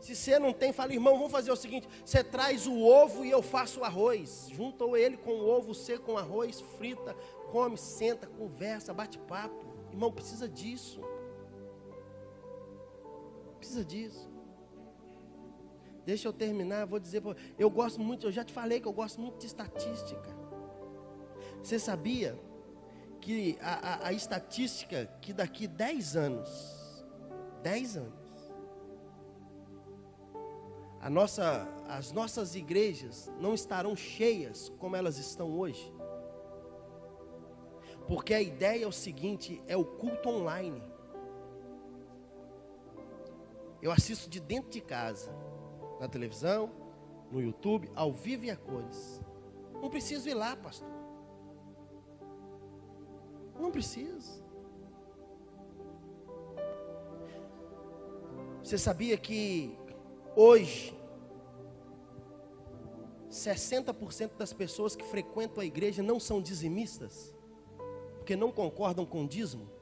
Se você não tem, fala, irmão, vamos fazer o seguinte: você traz o ovo e eu faço o arroz. Junta ele com o ovo, você com o arroz, frita, come, senta, conversa, bate papo. Irmão, precisa disso. Precisa disso. Deixa eu terminar, vou dizer, eu gosto muito, eu já te falei que eu gosto muito de estatística. Você sabia que a estatística, que daqui 10 anos, as nossas igrejas não estarão cheias como elas estão hoje? Porque a ideia é o seguinte, é o culto online. Eu assisto de dentro de casa, na televisão, no YouTube, ao vivo e a cores. Não preciso ir lá, pastor. Não preciso. Você sabia que hoje 60% das pessoas que frequentam a igreja não são dizimistas? Porque não concordam com o dízimo?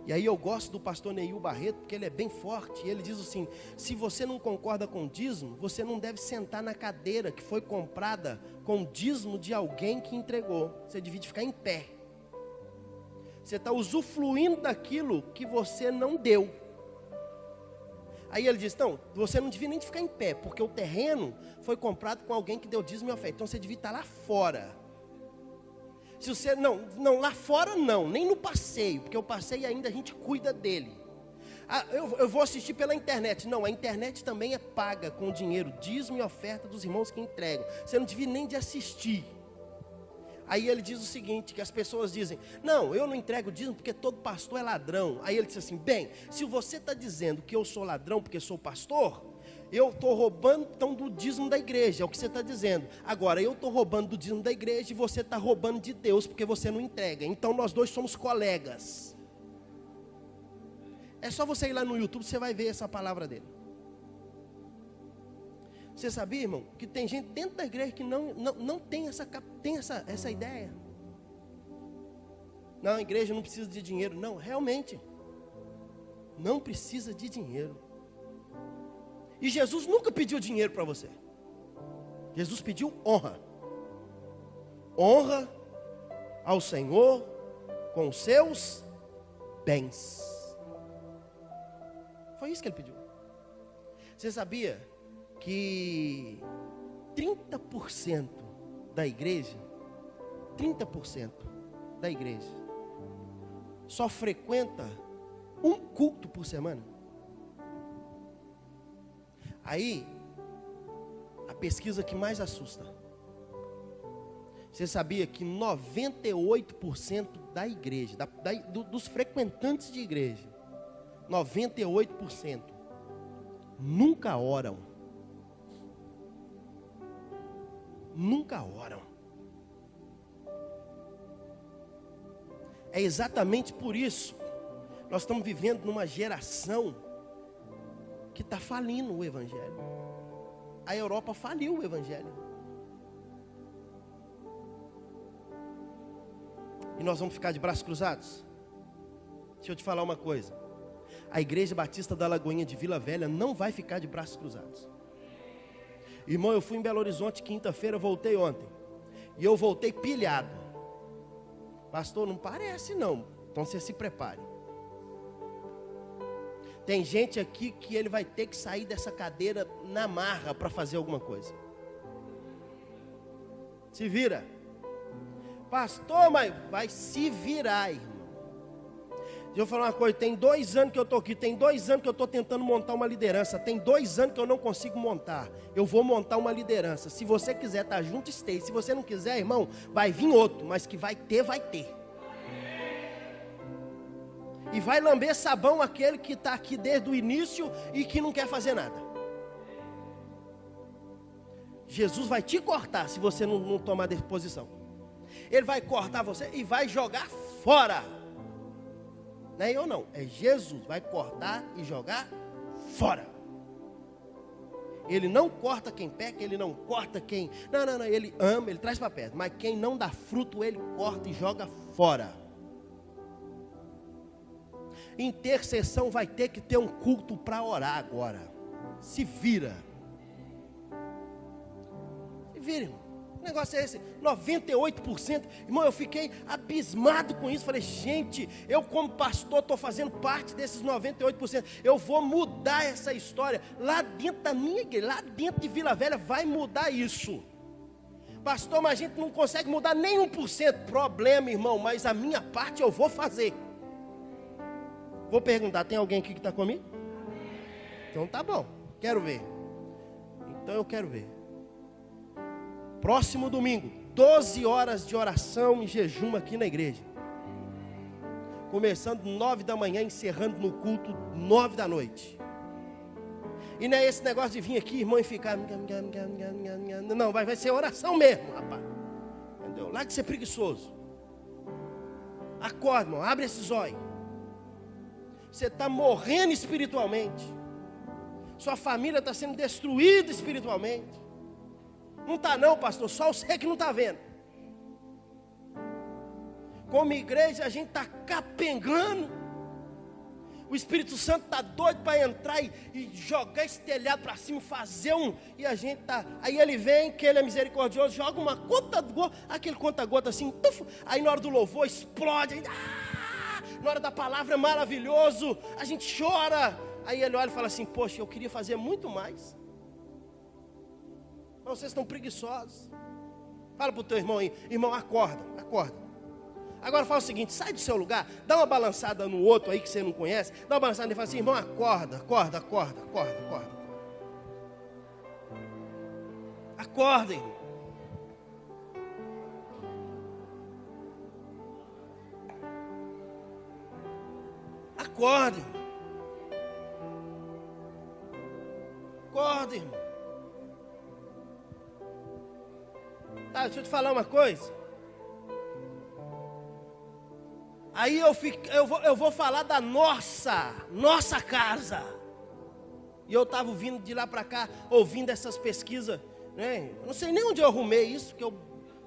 E aí eu gosto do pastor Neil Barreto, porque ele é bem forte. Ele diz assim: se você não concorda com o dízimo, você não deve sentar na cadeira que foi comprada com o dízimo de alguém que entregou. Você devia ficar em pé. Você está usufruindo daquilo que você não deu. Aí ele diz: não, você não devia nem ficar em pé, porque o terreno foi comprado com alguém que deu dízimo e oferta. Então você devia estar lá fora. Se você não, lá fora não, nem no passeio, porque o passeio ainda a gente cuida dele. Eu vou assistir pela internet. Não, a internet também é paga com dinheiro, dízimo e oferta dos irmãos que entregam. Você não devia nem de assistir. Aí ele diz o seguinte, que as pessoas dizem: não, eu não entrego dízimo porque todo pastor é ladrão. Aí ele diz assim: bem, se você está dizendo que eu sou ladrão porque sou pastor, eu estou roubando então do dízimo da igreja, é o que você está dizendo. Agora, eu estou roubando do dízimo da igreja e você está roubando de Deus porque você não entrega. Então nós dois somos colegas. É só você ir lá no YouTube, você vai ver essa palavra dele. Você sabia, irmão, que tem gente dentro da igreja que não tem essa ideia? Não, a igreja não precisa de dinheiro. Não, realmente, não precisa de dinheiro. E Jesus nunca pediu dinheiro para você. Jesus pediu honra. Honra ao Senhor com os seus bens. Foi isso que ele pediu. Você sabia que 30% da igreja, 30% da igreja só frequenta um culto por semana? Aí, a pesquisa que mais assusta. Você sabia que 98% da igreja, dos frequentantes de igreja, 98% nunca oram. Nunca oram. É exatamente por isso nós estamos vivendo numa geração que está falindo o evangelho. A Europa faliu o evangelho. E nós vamos ficar de braços cruzados? Deixa eu te falar uma coisa. A Igreja Batista da Lagoinha de Vila Velha não vai ficar de braços cruzados. Irmão, eu fui em Belo Horizonte quinta-feira, voltei ontem. E eu voltei pilhado. Pastor, não parece não. Então você se prepare. Tem gente aqui que ele vai ter que sair dessa cadeira na marra para fazer alguma coisa. Se vira. Pastor, mas vai se virar, irmão. Deixa eu falar uma coisa, tem 2 anos que eu estou aqui, tem 2 anos que eu estou tentando montar uma liderança, tem 2 anos que eu não consigo montar. Eu vou montar uma liderança. Se você quiser estar junto, esteja. Se você não quiser, irmão, vai vir outro, mas que vai ter, vai ter. E vai lamber sabão aquele que está aqui desde o início e que não quer fazer nada. Jesus vai te cortar se você não tomar posição. Ele vai cortar você e vai jogar fora. Não é eu não, é Jesus. Vai cortar e jogar fora. Ele não corta quem peca, ele não corta quem... Não, ele ama, ele traz para perto. Mas quem não dá fruto, ele corta e joga fora. Intercessão vai ter que ter um culto para orar agora. Se vira. Se vira, irmão. O negócio é esse, 98%. Irmão, eu fiquei abismado com isso. Falei, gente, eu como pastor estou fazendo parte desses 98%. Eu vou mudar essa história. Lá dentro da minha igreja, lá dentro de Vila Velha, vai mudar isso. Pastor, mas a gente não consegue mudar nem 1%. Problema, irmão, mas a minha parte eu vou fazer. Vou perguntar, tem alguém aqui que está comigo? Então tá bom, quero ver. Então eu quero ver. Próximo domingo, 12 horas de oração e jejum aqui na igreja. Começando 9 da manhã, encerrando no culto 9 da noite. E não é esse negócio de vir aqui, irmão, e ficar... Não, vai ser oração mesmo, rapaz. Entendeu? Lá de ser preguiçoso. Acorda, irmão, abre esses olhos. Você está morrendo espiritualmente. Sua família está sendo destruída espiritualmente. Não está não, pastor, só você que não está vendo. Como igreja a gente está capengando. O Espírito Santo está doido para entrar e jogar esse telhado para cima, fazer e a gente está... Aí ele vem, que ele é misericordioso, joga uma conta-gota, aquele conta-gota assim, tuf, aí na hora do louvor explode, na hora da palavra é maravilhoso, a gente chora. Aí ele olha e fala assim, poxa, eu queria fazer muito mais. Mas vocês estão preguiçosos. Fala para o teu irmão aí, irmão, acorda. Agora fala o seguinte, sai do seu lugar, dá uma balançada no outro aí que você não conhece, dá uma balançada e fala assim, irmão, acorda. Acorda, irmão. Acorda, irmão. Acorda, irmão. Tá, deixa eu te falar uma coisa. Aí eu vou falar da nossa casa. E eu estava vindo de lá para cá, ouvindo essas pesquisas, né? Eu não sei nem onde eu arrumei isso,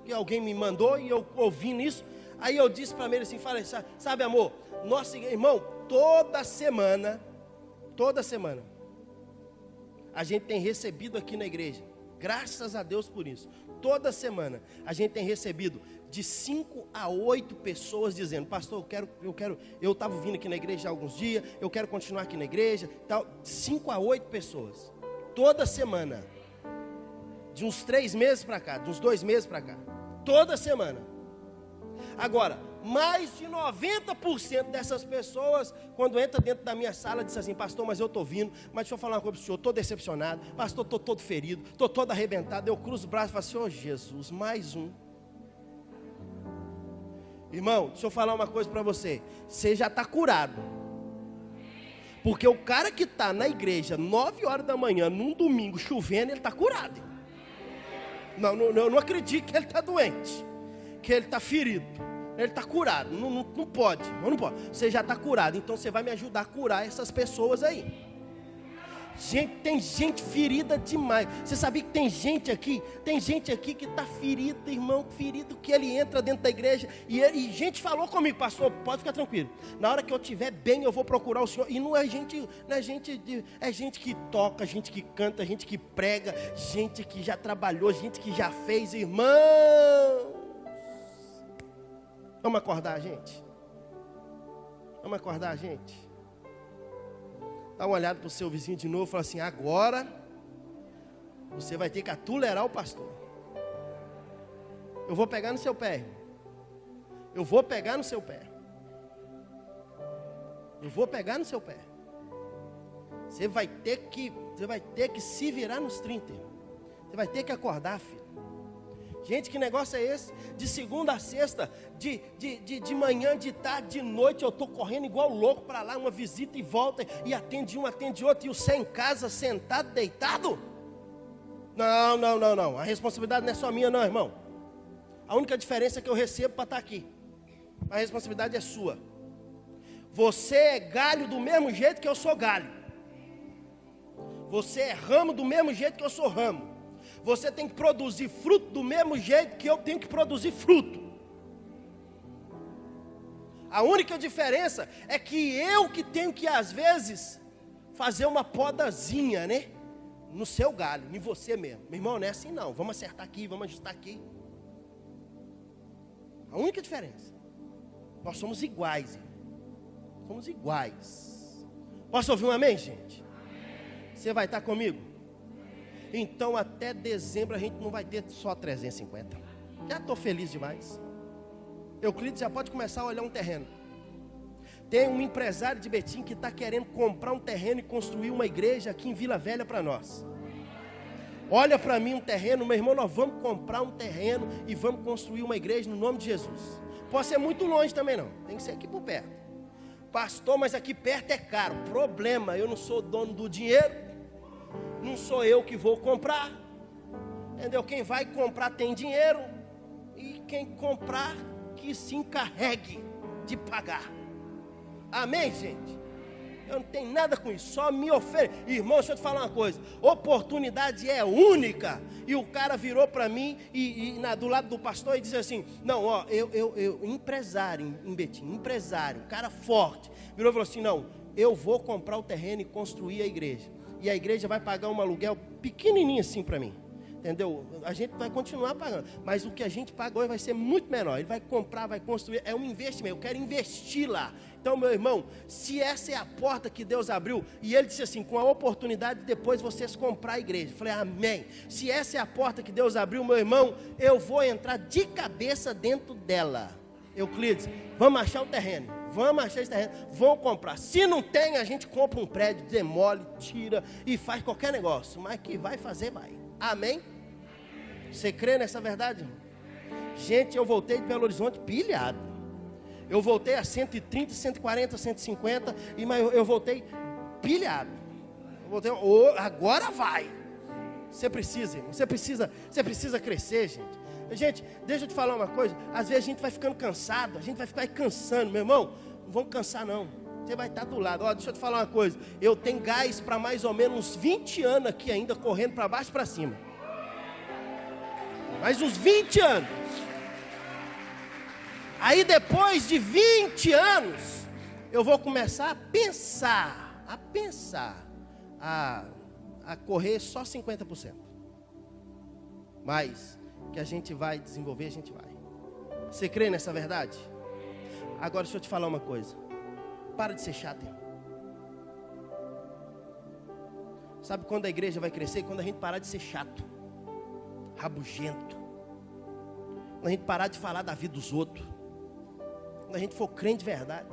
que alguém me mandou, e eu ouvindo isso. Aí eu disse para ele assim, falei, sabe amor, nosso irmão, toda semana, a gente tem recebido aqui na igreja, graças a Deus por isso. Toda semana a gente tem recebido de 5 a 8 pessoas dizendo, pastor, eu estava vindo aqui na igreja há alguns dias, eu quero continuar aqui na igreja, tal. 5 a 8 pessoas, toda semana, de uns 3 meses para cá, de uns 2 meses para cá, toda semana. Agora, mais de 90% dessas pessoas, quando entra dentro da minha sala, diz assim, pastor, mas eu estou vindo, mas deixa eu falar uma coisa para o senhor, estou decepcionado, pastor, estou todo ferido, estou todo arrebentado. Eu cruzo o braço e falo assim, oh Jesus, mais um. Irmão, deixa eu falar uma coisa para você, você já está curado. Porque o cara que está na igreja 9 horas da manhã, num domingo, chovendo, ele está curado. Eu não acredito que ele está doente, que ele está ferido. Ele está curado, não pode. Você já está curado, então você vai me ajudar a curar essas pessoas aí. Gente, tem gente ferida demais. Você sabia que tem gente aqui que está ferida, irmão, ferido, que ele entra dentro da igreja e gente falou comigo, pastor, pode ficar tranquilo. Na hora que eu estiver bem, eu vou procurar o senhor. E não é gente que toca, gente que canta, gente que prega, gente que já trabalhou, gente que já fez, irmão. Vamos acordar, gente? Dá uma olhada para o seu vizinho de novo e fala assim, agora você vai ter que atolerar o pastor. Eu vou pegar no seu pé. Eu vou pegar no seu pé. Eu vou pegar no seu pé. Você vai ter que se virar nos 30. Você vai ter que acordar, filho. Gente, que negócio é esse? De segunda a sexta, de manhã, de tarde, de noite, eu estou correndo igual louco para lá, uma visita e volta, e atende um, atende outro, e você em casa, sentado, deitado? Não. A responsabilidade não é só minha, não, irmão. A única diferença é que eu recebo para estar aqui. A responsabilidade é sua. Você é galho do mesmo jeito que eu sou galho. Você é ramo do mesmo jeito que eu sou ramo. Você tem que produzir fruto do mesmo jeito que eu tenho que produzir fruto. A única diferença é que eu que tenho que, às vezes, fazer uma podazinha, né? No seu galho, em você mesmo. Meu irmão, não é assim não. Vamos acertar aqui, vamos ajustar aqui. A única diferença. Nós somos iguais, irmão. Somos iguais. Posso ouvir um amém, gente? Você vai estar comigo? Então até dezembro a gente não vai ter só 350. Já estou feliz demais. Euclides já pode começar a olhar um terreno. Tem um empresário de Betim que está querendo comprar um terreno e construir uma igreja aqui em Vila Velha para nós. Olha para mim um terreno, meu irmão, nós vamos comprar um terreno e vamos construir uma igreja no nome de Jesus. Pode ser muito longe também não, tem que ser aqui por perto. Pastor, mas aqui perto é caro. Problema, eu não sou dono do dinheiro, não sou eu que vou comprar, entendeu? Quem vai comprar tem dinheiro, e quem comprar que se encarregue de pagar. Amém, gente? Eu não tenho nada com isso, só me oferece. Irmão, deixa eu te falar uma coisa, oportunidade é única. E o cara virou para mim do lado do pastor e disse assim, não, ó, eu empresário em Betim, empresário, cara forte, virou e falou assim, não, eu vou comprar o terreno e construir a igreja. E a igreja vai pagar um aluguel pequenininho assim para mim, entendeu? A gente vai continuar pagando, mas o que a gente paga hoje vai ser muito menor. Ele vai comprar, vai construir, é um investimento, eu quero investir lá. Então, meu irmão, se essa é a porta que Deus abriu, e ele disse assim, com a oportunidade de depois vocês comprar a igreja. Eu falei, amém. Se essa é a porta que Deus abriu, meu irmão, eu vou entrar de cabeça dentro dela. Euclides, vamos achar um terreno, vamos achar esse terreno, vamos comprar. Se não tem, a gente compra um prédio, demole, tira e faz qualquer negócio, mas que vai fazer, vai. Amém? Você crê nessa verdade? Gente, eu voltei de Belo Horizonte pilhado. Eu voltei a 130, 140, 150, mas eu voltei pilhado. Agora vai. Você precisa, irmão. Você precisa crescer, gente. Gente, deixa eu te falar uma coisa. Às vezes a gente vai ficando cansado, a gente vai ficar aí cansando, meu irmão. Não vamos cansar não. Você vai estar do lado. Ó, deixa eu te falar uma coisa. Eu tenho gás para mais ou menos uns 20 anos aqui ainda, correndo para baixo e para cima. Mais uns 20 anos. Aí depois de 20 anos, eu vou começar a pensar, a correr só 50%. Mas que a gente vai desenvolver, a gente vai. Você crê nessa verdade? Agora deixa eu te falar uma coisa. Para de ser chato, irmão. Sabe quando a igreja vai crescer? Quando a gente parar de ser chato, rabugento. Quando a gente parar de falar da vida dos outros. Quando a gente for crente de verdade.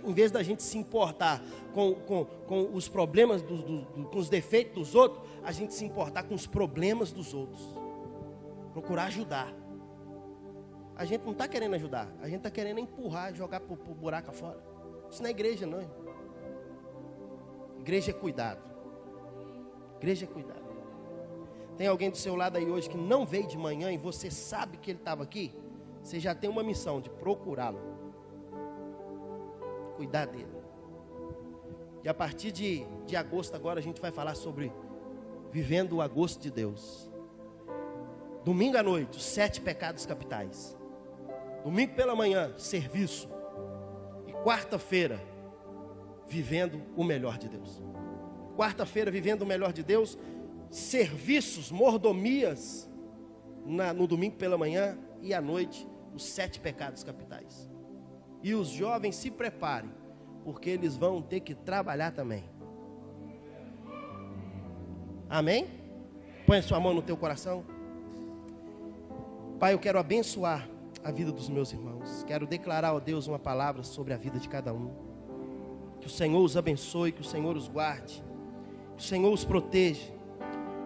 Em vez da gente se importar com os problemas, com os defeitos dos outros, a gente se importar com os problemas dos outros. Procurar ajudar. A gente não está querendo ajudar, a gente está querendo empurrar, jogar para o buraco fora. Isso não é igreja, não. Igreja é cuidado. Igreja é cuidado. Tem alguém do seu lado aí hoje que não veio de manhã e você sabe que ele estava aqui? Você já tem uma missão de procurá-lo. Cuidar dele. E a partir de agosto agora a gente vai falar sobre vivendo o agosto de Deus. Domingo à noite, os 7 pecados capitais. Domingo pela manhã, serviço. E quarta-feira, vivendo o melhor de Deus. Quarta-feira, vivendo o melhor de Deus. Serviços, mordomias no domingo pela manhã e à noite, os 7 pecados capitais. E os jovens se preparem, porque eles vão ter que trabalhar também. Amém? Põe a sua mão no teu coração. Pai, eu quero abençoar a vida dos meus irmãos. Quero declarar, ó Deus, uma palavra sobre a vida de cada um. Que o Senhor os abençoe, que o Senhor os guarde, que o Senhor os proteja,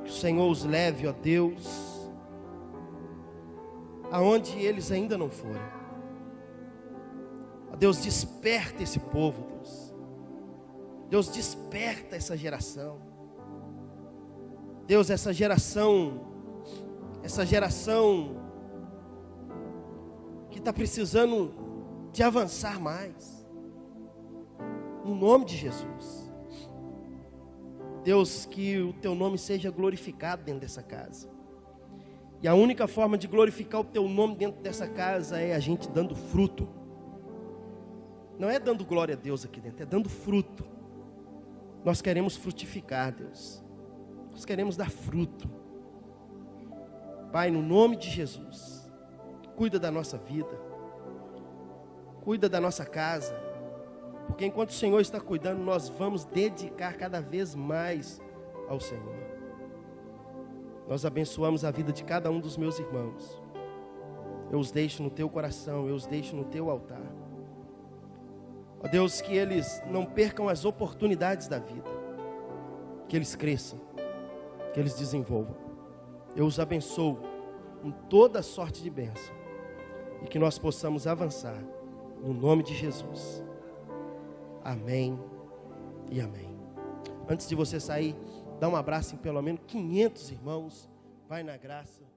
que o Senhor os leve, ó Deus, aonde eles ainda não foram. Ó Deus, desperta esse povo, Deus. Deus, desperta essa geração. Deus, essa geração que está precisando de avançar mais. No nome de Jesus. Deus, que o teu nome seja glorificado dentro dessa casa. E a única forma de glorificar o teu nome dentro dessa casa é a gente dando fruto. Não é dando glória a Deus aqui dentro, é dando fruto. Nós queremos frutificar, Deus. Nós queremos dar fruto. Pai, no nome de Jesus, cuida da nossa vida. Cuida da nossa casa. Porque enquanto o Senhor está cuidando, nós vamos dedicar cada vez mais ao Senhor. Nós abençoamos a vida de cada um dos meus irmãos. Eu os deixo no teu coração, eu os deixo no teu altar. Ó Deus, que eles não percam as oportunidades da vida. Que eles cresçam, que eles desenvolvam. Eu os abençoo com toda sorte de bênção. E que nós possamos avançar no nome de Jesus. Amém e amém. Antes de você sair, dá um abraço em pelo menos 500 irmãos. Vai na graça.